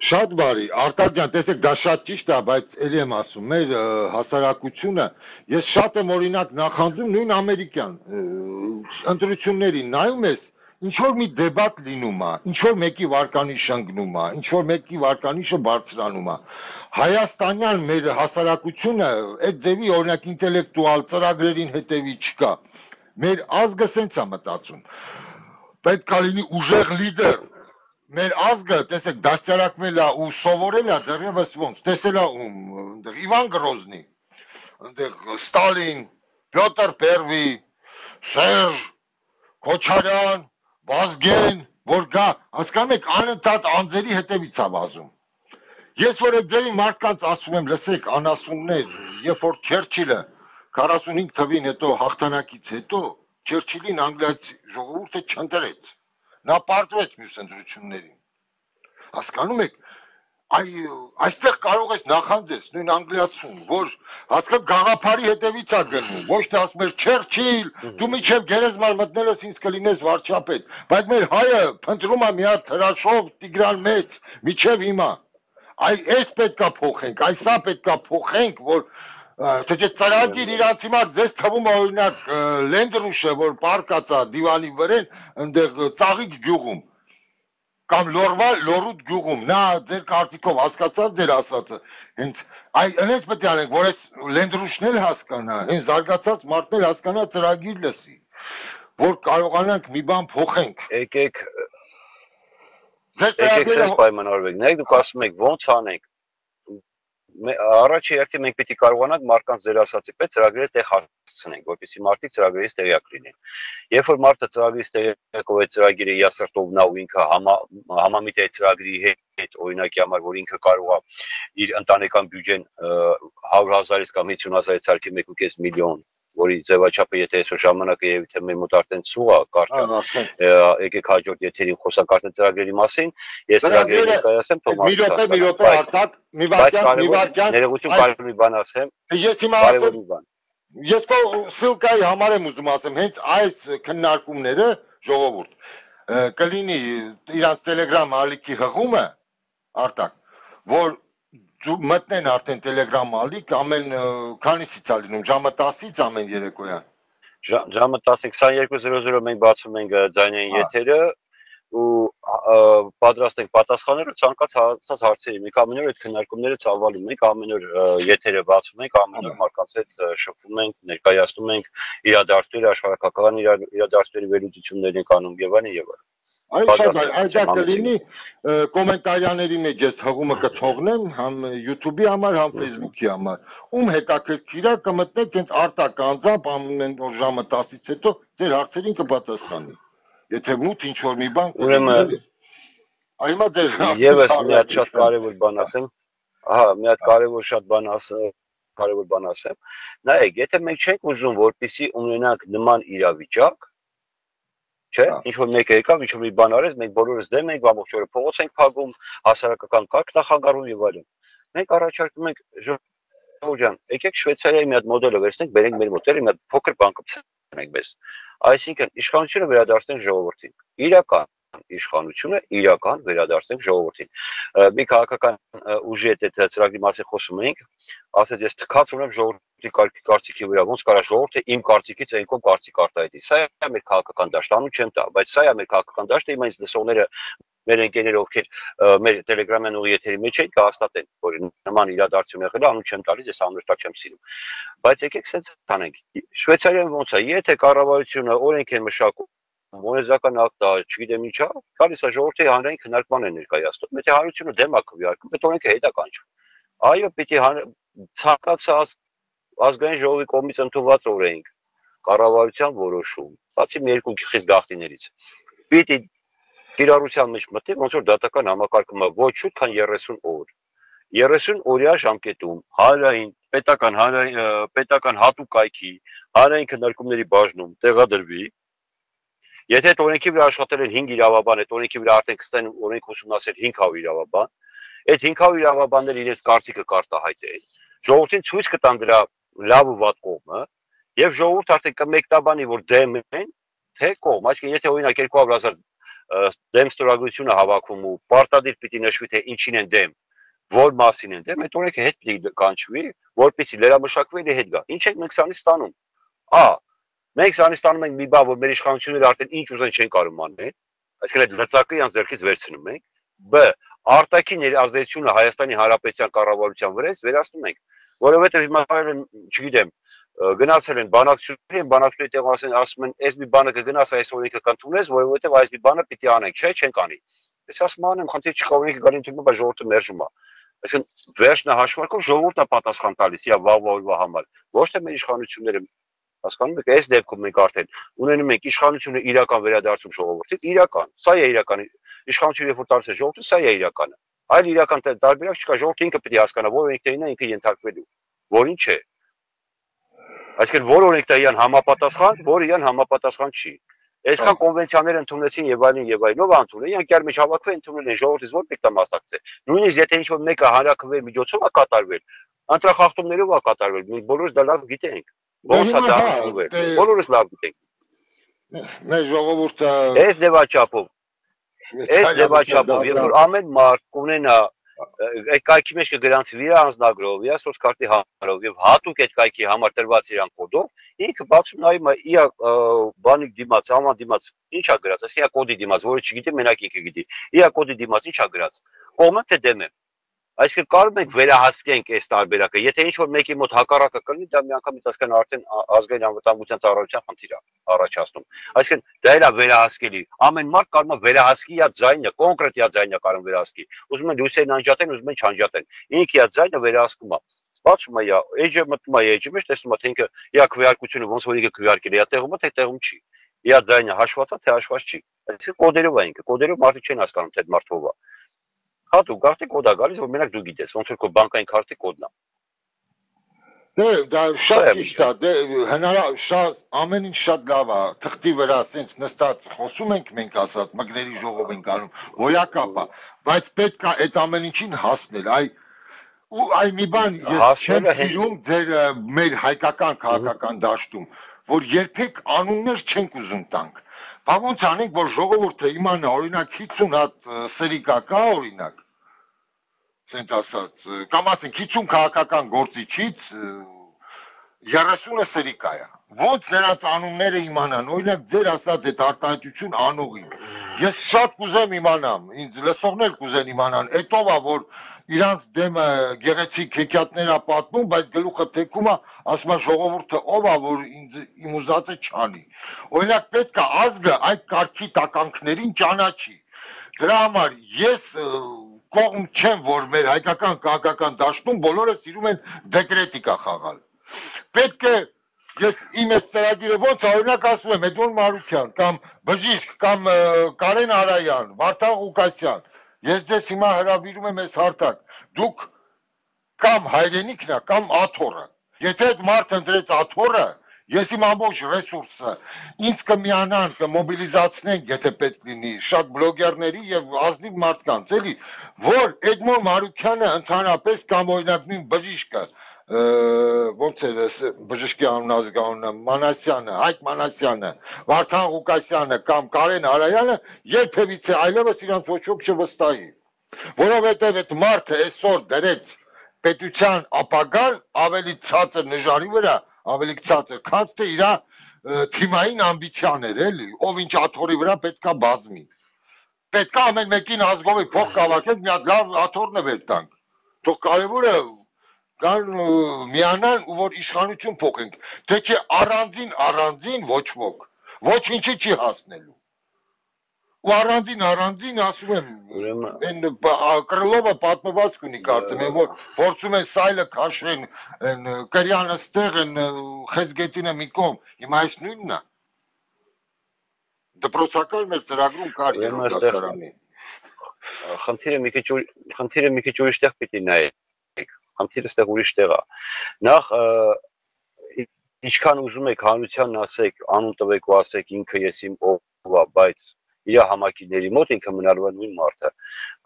Շատ բարի, Արտակ ջան, տեսեք, դա շատ ճիշտ է, բայց ելի եմ ասում, մեր հասարակությունը, ես շատ եմ օրինակ նախանձում նույն ամերիկյան ընտրություններին, նայում ես, ինչ-որ մի դեբատ լինում է, ինչ-որ մեկի վարկանիշ ընկնում է, ինչ-որ մեկի վարկանիշը բարձրանում է, Հայաստանյան մեր հասարակությունը այդ ձևի օրինակ ինտելեկտուալ ծրագրերին հետևի չկա, մեր ազգը սենց է մտածում, պետք է լինի ուժեղ լիդեր, մեր ազգը, տեսեք, դաստիարակվել է ու սովորել է դեռևս ոնց, տեսել է Իվան Գրոզնի, Ստալին, Պյոտր Պերվի, Սերժ, Քոչարյան, Վազգեն, որ գա, հասկանում եք, անընդհատ անձերի հետևից է վազում։ Ես որ այդ ձևի մարդկանց ասում եմ, լսեք, անասուններ, երբ որ Չերչիլը 45 թվին հետո հաղթանակից հետո Չերչիլին անգլիացի ժողովուրդը չընտրեց։ Նա պարտվեց մյուս ընտրություններին։ Հասկանում եք, այստեղ կարող ես նախանձես նույն անգլիացուն, որ հասկանում գաղափարի հետևից է գնում, ոչ թե ասում ես Չերչիլ, դու միջև գերեզման մտնելս ինձ կլինես վարչապետ, բայց մեր հայը փնտրում է մի հատ հրաշով Տիգրան Մեծ, միջև հիմա։ Այս պետքա փոխենք, այսա պետքա փոխենք, որ թե ծրագիր իրանց հիմա ձեզ թվում է օրինակ Լենդրուշը, որ պարկած է դիվանի վրեն, այնտեղ Ծաղիկ գյուղում կամ Լորուտ գյուղում, նա ձեր կարծիքով հասկացավ ձեր ասածը, հենց այնպես պետք է անենք, որ այս Լենդրուշն էլ հասկանա, հենց զարգացած մարդն էլ հասկանա ծրագիր լսի, որ կարողանանք մի բան փոխենք։ Եկեք սենց պայմանավորվենք, նայեք դուք ասում եք ոնց անենք, առաջի հերթին մենք պիտի կարողանանք մարդկանց ձեր ասածի պես ծրագրերը տեղ հասցնենք, որպեսզի մարդիկ ծրագրերից տեղյակ լինեն։ Երբ որ մարդը ծրագրից տեղյակով այդ ծրագիրը իասրտով նա ու ինքը համամիտ այդ ծրագրի հետ, օրինակի համար, որ ինքը կարող է իր ընտանեկան բյուջեն 100,000-ից կամ 50,000-ից հարկի 1.5 միլիոն, որի ձևաչափը եթե այսօր ժամանակը եւ թե մեր մոտ արդեն ցուղ է կարճ, եկեք հաջորդ եթերին խոսանք արդեն ծրագրերի մասին, ես ծրագրերը ներկայացեմ, թող մի րոպե Արտակ, մի վարքյան, ներողություն կարևոր մի բան ասեմ, ես հիմա ասեմ, ես քո սիլկայի համար եմ ուզում ասեմ, հենց այս քննարկումները ժողովուրդ կլինի իրանց Telegram ալիքի հղումը, Արտակ, որ մտնեն արդեն Telegram ալիք, ամեն քանիսից է լինում, ժամը 10-ից ամեն երեկոյան։ Ժամը 10-ին 22:00 մենք բացում ենք ձայնային եթերը, ու պատրաստ ենք պատասխանել ցանկացած հարցերի։ Մենք ամեն օր այդ քննարկումները ծավալում ենք, ամեն օր եթերը բացում ենք, ամեն օր մարդկանց հետ շփվում ենք, ներկայացնում ենք իրադարձությունները, աշխարհակական իրադարձությունների վերլուծություններ ենք անում եւ այլն եւ այլն։ Այն շատ այդ կլինի կոմենտարիաների մեջ ես հղումը կթողնեմ համ YouTube-ի համար, համ Facebook-ի համար։ Ում հետաքրքիր է կմտնեք հենց արտակ անձամբ ամեն օր ժամը 10-ից հետո ձեր հարցերին կպատասխանի։ Եթե մութ ինչ որ մի բան ուրեմն այմա ձեր եւս մի հատ շատ կարեւոր բան ասեմ։ Ահա, մի հատ կարեւոր բան ասեմ։ Նայեք, եթե մենք չենք ուզում, որպեսզի ունենանք նման իրավիճակ, չէ, ինչ որ մեկը եկավ, ինչ որ մի բան արեց, մենք բոլորս դեմ ենք, ամբողջ օրը փողոց ենք փակում, հասարակական կարգ նախագարում եւ այլն։ Մենք առաջարկում ենք ժողովուրդ ջան, եկեք Շվեյցարիայի մի հատ մոդելը վերցնենք, բերենք մեր մոդելը, մի հատ փոքր բան կփնենք մեզ։ Այսինքն իշխանությունը վերադարձնենք ժողովրդին։ Իրական իշխանությունը իրական վերադարձնենք ժողովրդին։ Մի քաղաքական ուժի հետ այդ ծրագրի մասին խոսում էինք, ասեց ես թքած ունեմ ժողովրդի կարծիքի վրա, ոնց կարա ժողովուրդը իմ կարծիքից այն կողմ կարծիք արտահայտի։ Սա է մեր քաղաքական դաշտը, անու չեմ տա, բայց սա է մեր քաղաքական դաշտը, իմ այս լսողները մեր ընկերները ովքեր մեր Telegram-յան ուղի եթերի մեջ են կհաստատեն, որ նման իրադարձություն եղել է, անու չեմ տալիս, ես անվերջ չեմ սիրում։ Բայց եկեք սենց տանենք։ Շվեյցարիայում ոնց է, եթե կառավարությունը օրենք են մշակում Մոնեզական ակտա, չգիտեմ ինչա, գալիս է ժողովրդի հանրային քննարկման է ներկայացնում։ Եթե հանրությունը դեմ է քվեարկում, այդ օրենքը հետ է կանչում։ Այո, պիտի ցանկացած ազգային ժողովի կողմից ընդունված օրենք, կառավարության որոշում, բացի մի երկու խիստ գաղտնիներից, պիտի կիրառության մեջ մտնի, ոնց որ դատական համակարգում է ոչ շուտ, քան 30 օր։ 30 օրյա ժամկետում հանրային, պետական հատուկ կայքի, հանրային քննարկումների բաժնում տեղադրվի Եթե այդ օրենքի վրա աշխատել են 5 իրավաբան, այդ օրենքի վրա արդեն կստեն օրենք ուսումնասիրել 500 իրավաբան, այդ 500 իրավաբանները իրենց կարծիքը կարտահայտեն, ժողովրդին ցույց կտան դրա լավ ու վատ կողմը, եւ ժողովուրդը արդեն կմեկտաբանի, որ դեմ են, թե կողմ, այսինքն եթե օրինակ 200,000 դեմ ստորագրությունը հավաքում ու պարտադիր պիտի նշվի, թե ինչին են դեմ, որ մասին են դեմ, այդ օրենքը հետ պիտի կանչվի, որպեսզի լրամշակվի հետ գա։ Ինչ ենք մենք սրանից ստանում։ Մենք սրանից ստանում ենք մի բան, որ մեր իշխանությունները արդեն ինչ ուզեն չեն կարող անել, այսինքն այդ լծակը իրենց ձեռքից վերցնում ենք, բ. Արտաքին ազդեցությունը Հայաստանի Հանրապետության կառավարության վրա վերացնում ենք, որովհետև հիմա չգիտեմ, գնացել են բանակցությունների տեղում ասում են, այս մի բանը կգնաս, այս օրենքը կընդունես, որովհետև այս մի բանը պիտի անենք, չէ, չենք անի։ Ես ասում եմ, խնդիր չկա, օրենքը գալի ընդունում, բայց ժողովուրդը մերժում է։ Այսինքն վերջնահաշվարկով ժողովուրդն է պատասխան տալիս իր վաղվա օրվա համար, ոչ թե մեր իշխանությունները Հասկանում եք, այս դեպքում մենք արդեն ունենում ենք իշխանությունը իրական վերադարձում ժողովրդին, իրական, սա է իրական իշխանությունը երբ որ տալիս է ժողովրդին, սա է իրականը։ Այլ իրական տարբերակ չկա, ժողովուրդը ինքը պետք է հասկանա, որ օրենքներին է ինքը ենթարկվելու, որին չէ։ Այսինքն որ օրենքն է իրան համապատասխան, որ իրան համապատասխան չի։ Այսքան կոնվենցիաներ ընդունեցին եւ այլն, ով ընդունել, իրանք իար մեջ հավաքվել ընդունել են ժողովրդից որ պետք է մասնակցել։ Նույնիսկ եթե ինչ-որ մեկը հանրաքվեի միջոցով է կատարվել, ընտրախախտումներով է կատարվել, մենք բոլորս դա լավ գիտենք։ Ոնց է դա ընդունվել։ Բոլորս լավ գիտենք։ Մեր ժողովուրդը այս ձևաչափով, երբ որ ամեն մարդ կունենա այդ կայքի մեջ կգրանցվի իր անձնագրով, իր սոցկարտի համարով եւ հատուկ այդ կայքի համար տրված իրան կոդով, ինքը բացում նայում է իր բանի դիմաց, համան դիմաց, ինչ է գրած, ասես իր կոդի դիմաց, որը չգիտի, մենակ ինքը գիտի։ Իր կոդի դիմաց ինչ է գրած։ Կողմը թե դեմ է։ Այսինքն կարող ենք վերահասկենք այս տարբերակը, եթե ինչ-որ մեկի մոտ հակառակը կլինի, դա միանգամից ասկան արդեն ազգային անվտանգության ծառայության խնդիր է առաջացնում։ Այսինքն դա էլ է վերահասկելի։ Ամեն մարդ կարող է վերահասկի իր ձայնը, կոնկրետ իր ձայնը կարող վերահասկի։ Ուզում են լույսերն անջատեն, ուզում են չանջատեն։ Ինքը իր ձայնը վերահասկում է։ Բացում է իր էջը, մտնում է էջի մեջ, տեսնում է թե ինքը իր քվեարկությունը ոնց որ ինքը քվեարկել է, իր տեղում է թե տեղում չի։ Իր ձայնը հաշված է թե հաշված չի։ Այսինքն կոդերով է ինքը, կոդերով մարդիկ չեն հասկանում թե այդ մարդը ով է։ Հատուկ գաղտնի կոդ է գալիս, որ մենակ դու գիտես, ոնց որ քո բանկային քարտի կոդն է։ Դե դա շատ ճիշտ է, դե հնարավոր ամեն ինչ շատ լավ է, թղթի վրա ասենց նստած խոսում ենք մենք ասած, մգների ժողով ենք անում, հոյակապ է, բայց պետք է այդ ամեն ինչին հասնել, այ մի բան ես չեմ սիրում ձեր մեր հայկական քաղաքական դաշտում, որ երբեք անուններ չենք ուզում տանք։ Բա ոնց անենք, որ ժողովուրդը իմանա, օրինակ 50 հատ սրիկա կա, օրինակ, ասենց ասած, կամ ասենք 50 քաղաքական գործիչից 30-ը սրիկա է։ Ոնց նրանց անունները իմանան, օրինակ ձեր ասած այդ արտահայտություն անողին։ Ես շատ կուզեմ իմանամ, ինձ լսողներ կուզեն իմանան, այդ ով է, որ իրանց դեմը գեղեցիկ հեքիաթներ է պատմում, բայց գլուխը թեքում է, ասում է ժողովուրդը ով է, որ ինձ իմ ուզածը չանի։ Օրինակ պետք է ազգը այդ կարգի տականքներին ճանաչի։ Դրա համար ես կողմ չեմ, որ մեր հայկական քաղաքական դաշտում բոլորը սիրում են դեկրետիկա խաղալ։ Պետք է ես իմ այս ծրագիրը ոնց օրինակ ասում եմ Էդմոն Մարուկյան կամ Բժիշկ կամ Կարեն Արայան, Վարդան Ղուկասյան, ես ձեզ հիմա հրավիրում եմ այս հարթակ, դուք կամ հայրենիքն է կամ աթոռը, եթե այդ մարդը ընտրեց աթոռը, ես իմ ամբողջ ռեսուրսը ինձ կմիանան, կմոբիլիզացնենք, եթե պետք լինի, շատ բլոգերների եւ ազնիվ մարդկանց, էլի, որ Էդմոն Մարուկյանը ընդհանրապես կամ օրինակ նույն Բժիշկը ոնց է Բժշկի անունը Մանասյանը, Հայկ Մանասյանը, Վարդան Ղուկասյանը կամ Կարեն Արայանը երբևիցե այլևս իրանց ոչ ոք չվստահի, որովհետև այդ մարդը այսօր դրեց պետության ապագան ավելի ցածր նժարի վրա, ավելի ցածր, քան թե իր թիմային ամբիցիաներ, էլի, ով ինչ աթոռի վրա պետքա բազմի։ Պետքա ամեն մեկին ազգովի փող կավակենք, մի հատ լավ աթոռ նվեր տանք։ Թող կարևորը կան միանան ու որ իշխանություն փոխենք, թե չէ առանձին ոչ ոք, ոչինչի չի հասնելու։ Ու առանձին ասում եմ, այն Կրլովը պատմվածք ունի կարծեմ, որ փորձում են սայլը քաշեն, այն Կրյանը ստեղ, այն Խեցգետինը մի կողմ, հիմա այս նույնն է։ Դպրոցական մեր ծրագրում կար երրորդ դասարանի։ Խնդիրը մի քիչ ուրիշ տեղ պիտի նայեք։ Խնդիրը ստեղ ուրիշ տեղ է։ Նախ ինչքան ուզում եք հանրությանն ասեք, անուն տվեք ու ասեք ինքը ես իմ ով է, բայց իր համակիների մոտ ինքը մնալու է նույն մարդը։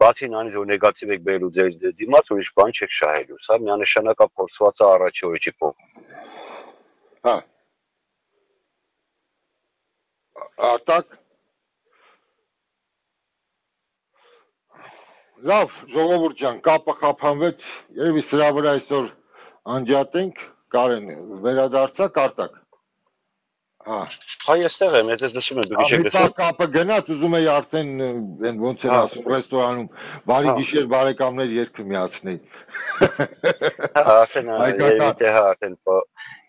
Բացի նրանից, որ նեգատիվ եք բերելու ձեր դիմաց, ուրիշ բան չեք շահելու։ Սա միանշանակ է փորձված է առաջի օրը չի փոխ։ Հա։ Արտակ Լավ, ժողովուրդ ջան, կապը խափանվեց, երևի սրա վրա այսօր անջատենք, Կարեն, վերադարձակ Արտակ։ Հա, ես տեղ եմ, ես լսում եմ, դուք եք լսում։ Կապը գնաց, ուզում էի արդեն ոնց են ասում ռեստորանում, բարի գիշեր բարեկամներ երգը միացնեի։ Արդեն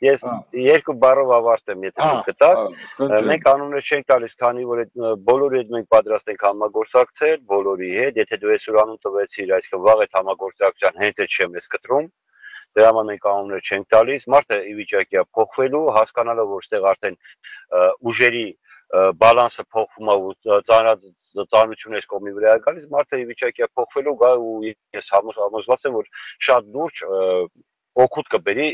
ես երկու բառով ավարտեմ, եթե դուք գտաք։ Մենք անունը չենք տալիս, քանի որ բոլորի հետ մենք պատրաստ ենք համագործակցել, բոլորի հետ, եթե դու այսօր անուն տվեցիր, այսինքն վաղ այդ համագործակցության հենց այդ չեմ ես կտրում, դրա համար մենք անուններ չենք տալիս, մարդը ի վիճակի է փոխվելու, հասկանալով որ ստեղ արդեն ուժերի բալանսը փոխվում է ու ծանրությունը այս կողմի վրա է գալիս, մարդը ի վիճակի է փոխվելու, գա ու ես համոզված եմ, որ շատ լուրջ օգուտ կբերի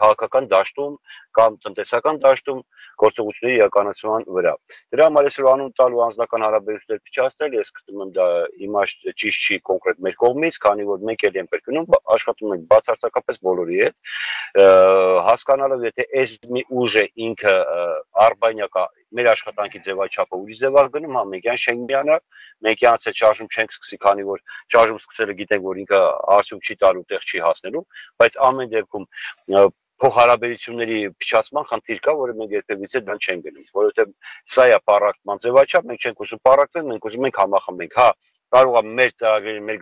քաղաքական դաշտում կամ տնտեսական դաշտում գործողությունների իրականացման վրա։ Դրա համար այսօր անուն տալու անձնական հարաբերություններ փչացնել, ես գտնում եմ դա իմաստ ճիշտ չի կոնկրետ մեր կողմից, քանի որ մենք էլ ենք կրկնում, աշխատում ենք բացարձակապես բոլորի հետ, հասկանալով եթե այս մի ուժը ինքը արբանյակ է, մեր աշխատանքի ձևաչափը ուրիշ ձև է գնում, հա մենք չենք միանալ, մենք յանց այդ շարժում չենք սկսի, քանի որ շարժում սկսելը գիտենք, որ ինքը արդյունք չի տալու, տեղ չի հասնելու, բայց ամեն դեպքում փոխհարաբերությունների փչացման խնդիր կա, որը մենք երբևիցե դրան չենք գնում, որովհետև սա է պարակտման ձևաչափ, մենք չենք ուզում պարակտել, մենք ուզում ենք համախմբենք, հա, կարող է մեր ծրագրերը, մեր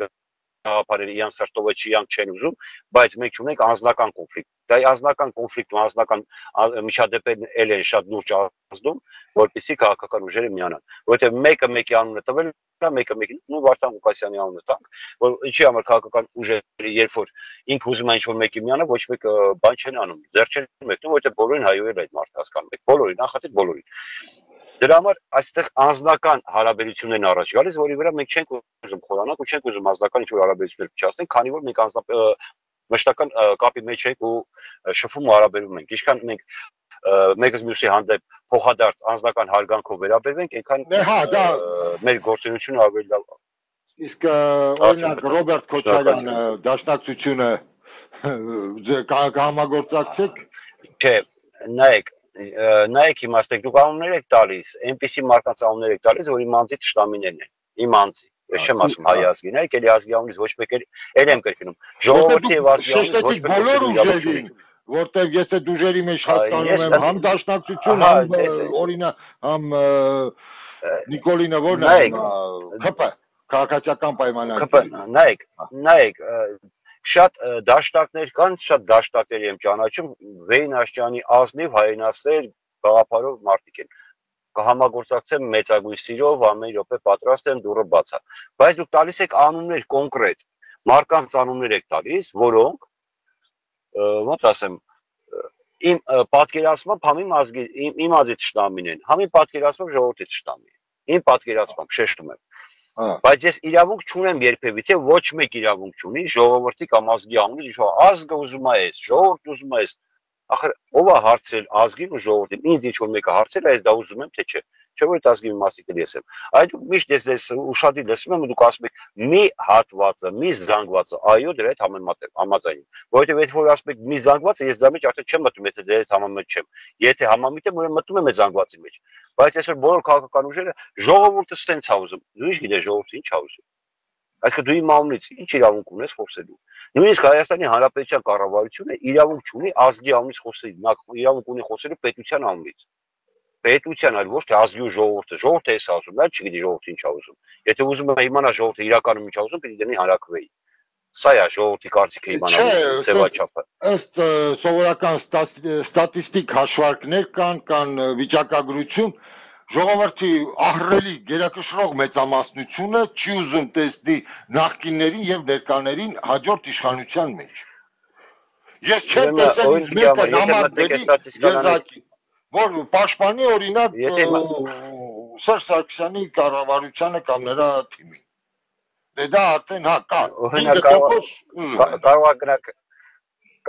գաղափարները իրանց սրտով չիանք չեն ուզում, բայց մենք ունենք անձնական կոնֆլիկտ։ Դա անձնական կոնֆլիկտը, անձնական միջադեպերն էլ են շատ լուրջ ազդում, որպեսզի քաղաքական ուժերը միանան, որովհետև մեկը մեկի անունը տվել է, մեկը մեկի նույն Վարդան Ղուկասյանի անունը տանք, որ ինչի համար քաղաքական ուժերը երբ որ ինքը ուզում է ինչ-որ մեկի միանա, ոչ մեկը բան չեն անում, ձեռ չեն մեկնում, որովհետև բոլորին հայոյել այդ մարդը հասկանում եք, բոլորին, նախատիպ բոլորին։ Դրա համար այստեղ անձնական հարաբերություններն առաջ գալիս, որի վրա մենք չենք ուզում խորանանք ու չենք ուզում անձնական ինչ-որ հարաբերություններ փչացնենք, քանի որ մենք մշտական կապի մեջ ենք ու շփում ու հարաբերվում ենք։ Ինչքան մենք մեկը մյուսի հանդեպ փոխադարձ անձնական հարգանքով վերաբերվենք, այնքան մեր գործունեությունը ավելի լավ։ Իսկ օրինակ Ռոբերտ Քոչարյանը դաշնակցությունը կհամագործակցեք։ Չէ, նայեք իմաստեք, դուք անուններ եք տալիս, այնպիսի մարդկանց անուններ եք տալիս, որ իմ անձի թշնամիներն են, իմ անձի, ես չեմ ասում հայ ազգի, նայեք էլի ազգի անունից ոչ մեկ էլ եմ կրկնում, ժողովրդի եւ ազգի անունից ոչ մեկ բոլոր ուժերին, որտեղ ես այդ ուժերի մեջ հասկանում եմ համ դաշնակցություն, համ օրինակ, համ Նիկոլինը որն է ՀՊ քաղաքացիական պայմանագրի։ Նայեք, շատ դաշնակներ կան, շատ դաշնակներ եմ ճանաչում, Վեյն Աշճյանի ազնիվ հայրենասեր գաղափարով մարդիկ են։ Կհամագործակցեմ մեծագույն սիրով, ամեն րոպե պատրաստ եմ, դուռը բաց է։ Բայց դուք տալիս եք անուններ կոնկրետ, մարդկանց անուններ եք տալիս, որոնք ոնց ասեմ, իմ պատկերացմամբ իմ ազգի թշնամին են, համ իմ պատկերացմամբ ժողովրդի թշնամին են, իմ պատկերացմամբ շեշտում եմ։ Բայց ես իրավունք չունեմ երբևիցե, ոչ մեկ իրավունք չունի ժողովրդի կամ ազգի անունից, ազգը ուզում է էս, ժողովուրդը ուզում է էս։ Ախր ով է հարցրել ազգին ու ժողովրդին, ինձ ինչ որ մեկը հարցրել է, ես դա ուզում եմ, թե չէ։ Չէ՞ որ այդ ազգի մասիկը ես եմ։ Այդ դուք միշտ ես ուշադիր լսում եմ ու դուք ասում եք մի հատվածը, մի զանգվածը, այո, դրա հետ համաձայն եմ։ Որովհետև եթե որ ասում եք մի զանգվածը, ես դրա մեջ արդեն չեմ մտնում, եթե դրա հետ համամիտ չեմ։ Եթե համամիտ եմ, ուրեմն մտնում եմ այդ զանգվածի մեջ։ Բայց այսօր բոլոր քաղաքական ուժերը ժողովուրդը ստենց է ուզում։ Դու ինչ գիտես ժողովուրդը ինչ է ուզում։ Այսինքն դու իմ անունից ինչ իրավունք ունես խոսելու։ Նույնիսկ Հայաստանի Հանրապետության կառավարությունը իրավունք չունի ազգի անունից խոսելու, նա իրավունք ունի խոսելու պետության անունից։ Պետության, այլ ոչ թե ազգի ու ժողովուրդը։ Ժողովուրդը էս ասում, նա չգիտի ժողովուրդը ինչ է ուզում։ Եթե ուզում է իմանա ժողովուրդը իրականում ինչ է ուզում, պիտի դնի հանրաքվեի։ Սա է ժողովրդի կարծիքը իմանալու ձևաչափը։ Ըստ սովորական ստատիստիկ հաշվարկներ կան վիճակագրություն, ժողովրդի ահռելի գերակշռող մեծամասնությունը չի ուզում տեսնի նախկիններին եւ ներկաներին հաջորդ իշխանության մեջ։ Ես չեմ տեսել ինձ մեկը նամակ եզակի, որ պաշտպանի օրինակ Սերժ Սարգսյանի կառավարությանը կամ նրա թիմին։ Դե դա արդեն կա։ 5%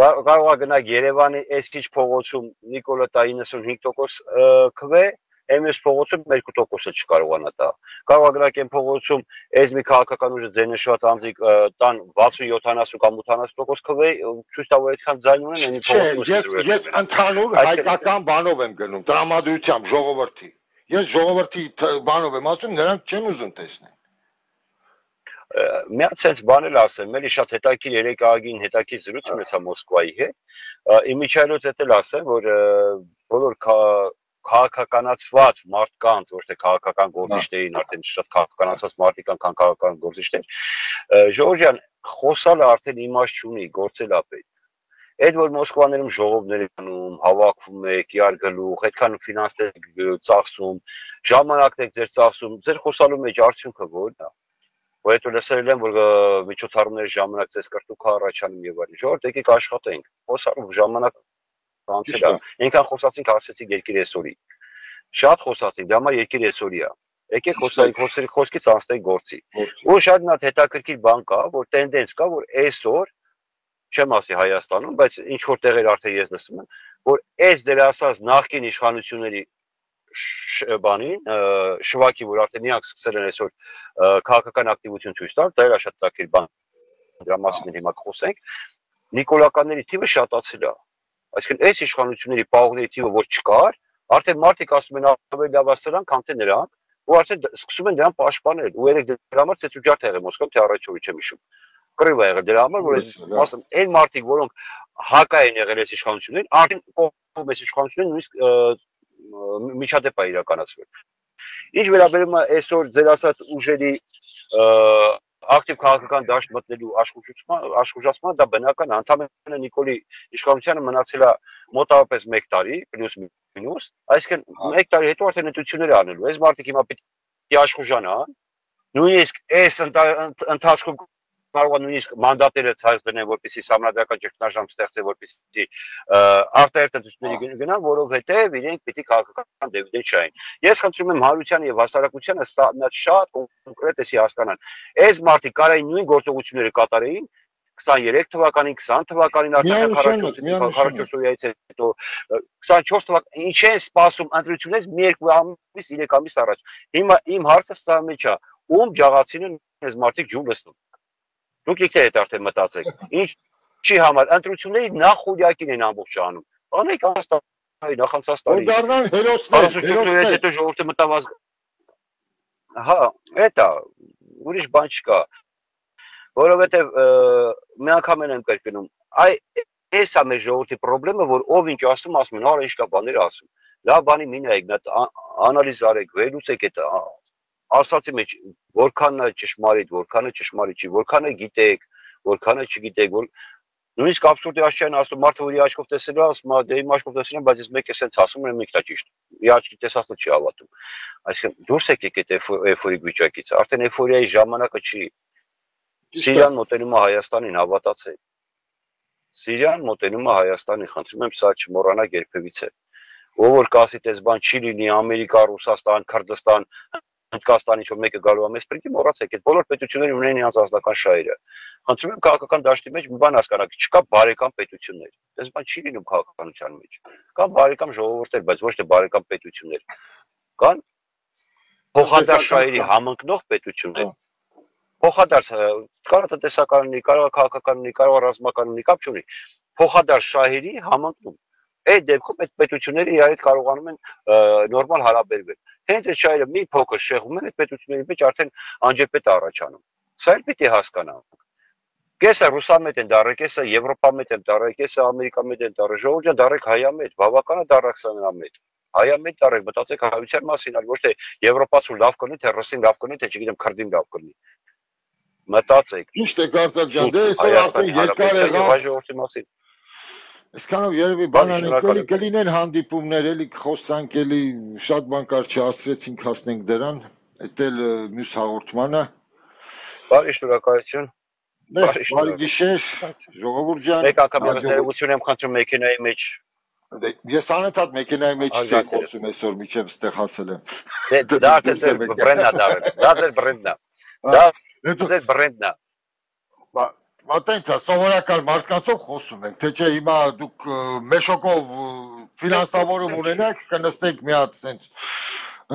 կարող է գնալ Երևանի այսինչ փողոցում Նիկոլետա 95% քվե, MS փողոցում 2%-ը չկարողանա տա։ Կարող է գնալ այն փողոցում այս մի քաղաքական ուժը ձեննշված անձիկ տան 60-70 կամ 80% քվե, ցույց տա որ այդքան ձայն ունեն այն փողոցում։ Ես ընդհանուր հայկական բանով եմ գնում, տրամադրությամբ ժողովրդի։ Ես ժողովրդի բանով եմ ասում, նրանք չեն ուզում տեսնել։ Մի հատ sense բան էլ ասեմ, էլի շատ հետաքրքիր երեք ագին հետաքրքիր զրույց ունեցա Մոսկվայի հետ։ Իմիջիայլոց էլ ասեմ, որ բոլոր քաղաքականացված մարդկանց, ոչ թե քաղաքական գործիչներին, արդեն շատ քաղաքականացված մարդիկ կան, քան քաղաքական գործիչներ, Ժորժ ջան, խոսալը արդեն իմաստ չունի, գործել է պետք։ Այդ որ Մոսկվաներում ժողովներ են անում, հավաքվում եք, իար գլուխ, այդքան ֆինանսներ ծախսում, ժամանակներ ձեր ծախսում, ձեր խոսալու մեջ արդյունքը ո՞րն է։ Որ հետո լսել եմ, որ միջոցառումների ժամանակ ձեզ կրտուք առաջանում եւ այլն։ Ժողովուրդ եկեք աշխատենք։ Խոսալու ժամանակ անցել է։ Այնքան խոսացինք, ասեցինք երկիր այսօրի։ Շատ խոսացինք, դա համար երկիր այսօրի է։ Եկեք խոսենք, խոսքից անցնենք գործի։ Ու շատ նա հետաքրքիր բան կա, որ տենդենս կա, որ այսօր չեմ ասի Հայաստանում, բայց ինչ որ տեղեր արդեն ես լսում եմ, որ այս դեր ասած նախկին իշխանությունների բանին, շվակի, որ արդեն իրանք սկսել են այսօր քաղաքական ակտիվություն ցույց տալ, դա էլ շատ տակիր բան, դրա մասին հիմա խոսենք, նիկոլականների թիվը շատացել է։ Այսինքն այս իշխանությունների պահողների թիվը որ չկար, արդեն մարդիկ ասում են ավելի լավ ասելան, քան թե նրանք, ու արդեն սկսում են դրան պաշտպանել։ Ու երեք դրա համար ցեցուջարդ եղել Մոսկվայում, թե առաջովի չեմ հիշում։ Կռիվ ա եղել դրա համար, որ ասում այն մարդիկ, որոնք հակա են եղել այս իշխանություններին, արդեն կողմ այս իշխանություններին նույնիսկ միջադեպ է իրականացվել։ Ինչ վերաբերում է այսօր ձեր ասած ուժերի ակտիվ քաղաքական դաշտ մտնելու աշխուժացման, դա բնական է, ընդամենը Նիկոլի իշխանությանը մնացել է մոտավորապես 1 տարի, պլյուս մինուս, այսինքն 1 տարի հետո արդեն ընտրություններ անելու։ Այս մարդիկ հիմա պիտի աշխուժանան, նույնիսկ այս ընթացքում կարող է նույնիսկ մանդատները ցած դնեն, որպեսզի համանդրական ճգնաժամ ստեղծեն, որպեսզի արտահերթ ընտրությունների գնան, որովհետև իրենք պիտի քաղաքական դեպքեր չային։ Ես խնդրում եմ հանրության եւ հասարակությանը սա շատ կոնկրետ էսի հասկանան։ Այս մարդիկ կարային նույն գործողությունները կատարեին 23 թվականին, 20 թվականին արդեն 44 օրից հետո 24 թվականին ինչ են սպասում ընտրությունից մի 2 ամիս, 3 ամիս առաջ։ Հիմա իմ հարցը սա մեջ է, ում ջաղացին այս մարդիկ ջում լսնում։ Դուք եկեք այդ արդեն մտածեք։ Ինչի համար ընտրությունների նախօրյակին են ամբողջ անում։ Անեք աստարի, նախանցած տարի։ Դառնան հերոսներ, հետո ժողովուրդը մտավ հա, էտա ուրիշ բան չկա։ Որովհետև մի անգամ եմ կրկնում, Այս է մեր ժողովրդի խնդրեմը, որ ով ինչ ասում են, արա ինչ կա բաներ ասում։ Լավ բանի մի նայեք, անալիզ արեք, վերլուծեք այդ ասացի մեջ որքանը ճշմարիտ չի, որքանը գիտեք, որքանը չգիտեք, որ նույնիսկ абսուրդի աշխարհն ասում մարդը որ իր աչքով տեսել է, ասում է դե իմ աչքով տեսել եմ, բայց ես մեկ է սենց ասում եմ, մեկն է ճիշտ։ Իր աչքի տեսածը չի հավատում։ Այսինքն դուրս եկեք այդ էֆորիկ վիճակից, արդեն էֆորիայի ժամանակը չի։ Սիրիան մոտենում է Հայաստանին, հավատացեք։ Սիրիան մոտենում է Հայաստանին, խնդրում եմ սա չմոռանաք երբևիցե։ Ով որ կասի դες բան չի լինի, Ամերիկա, Ռուսաստան, Քրդստան, Հնդկաստանից որ մեկը գալու է մեզ պետք է մոռացեք, այդ բոլոր պետությունները ունեն իրենց ազգական շահերը։ Խնդրում եմ քաղաքական դաշտի մեջ մի բան հասկանաք, չկա բարեկամ պետություններ։ Դες բան չի լինում քաղաքականության մեջ։ Կան բարեկամ ժողովուրդներ, բայց ոչ թե բարեկամ պետություններ։ Կան փոխադարձ շահերի համընկնող պետություններ։ Փոխադարձ կարող է տնտեսական լինի, կարող է քաղաքական լինի, կարող է ռազմական լինի, կապ չունի։ Փոխադարձ շահերի համընկնում։ Այդ դեպքում այդ պետությունները իրար հետ կարողանում են նորմալ հարաբերվել։ Հենց այդ շահերը մի փոքր շեղում են այդ պետությունների մեջ արդեն անջեպետ առաջանում։ Սա էլ պիտի հասկանանք։ Կեսը ռուսամետ են դարել, կեսը եվրոպամետ են դարել, կեսը ամերիկամետ են դարել, ժողովուրդ ջան դարեք հայամետ, բավականա դարեք սանամետ։ Հայամետ դարեք, մտածեք հայության մասին, այլ ոչ թե եվրոպացու լավ կլինի, թե ռուսին լավ կլինի, թե չգիտեմ քրդին լավ կլինի։ Մտածեք։ Ճիշտ է Կարծակ ջան, դե այսօր արդեն երկար եղավ ժողովրդի մասին։ Այսքանով երևի բանանիկ կլինեն հանդիպումներ, էլի խոսանք, էլի շատ բան կար չհասցրեցինք հասնենք դրան, այդ էլ մյուս հաղորդմանը։ Բարի շնորհակալություն։ Բարի գիշեր, ժողովուրդ ջան։ Մեկ անգամ ես ներողություն եմ խնդրում մեքենայի մեջ։ Ես անընդհատ մեքենայի մեջ չեմ խոսում այսօր միջև ստեղ հասել եմ։ Դա դեր բրենդն է դարել։ Դա դեր բրենդն է։ Դա դեր բրենդն է։ Մատենց է, սովորական մարդկանցով խոսում ենք, թե չէ հիմա դուք մեշոկով ֆինանսավորում ունենեք, կնստեք մի հատ սենց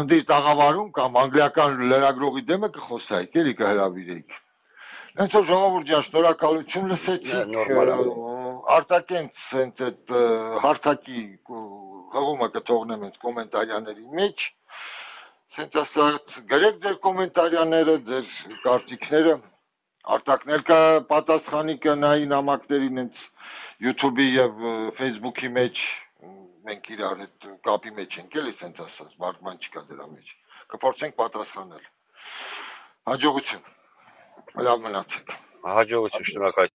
ընդիր տաղավարում կամ անգլիական լրագրողի դեմը կխոսայիք, էլի կհրավիրեիք։ Հենց որ ժողովուրդ ջան, շնորհակալություն լսեցիք, արտակենց սենց այդ հարթակի հղումը կթողնեմ հենց կոմենտարյաների մեջ, սենց ասած գրեք ձեր կոմենտարյաները, ձեր կարծիքները, Արտակն էլ կպատասխանի կնայի նամակներին հենց YouTube-ի եւ Facebook-ի մեջ մենք իրար հետ կապի մեջ ենք էլի սենց ասած, բարդ բան չկա դրա մեջ։ Կփորձենք պատասխանել։ Հաջողություն։ Լավ մնացեք։ Հաջողություն, շնորհակալ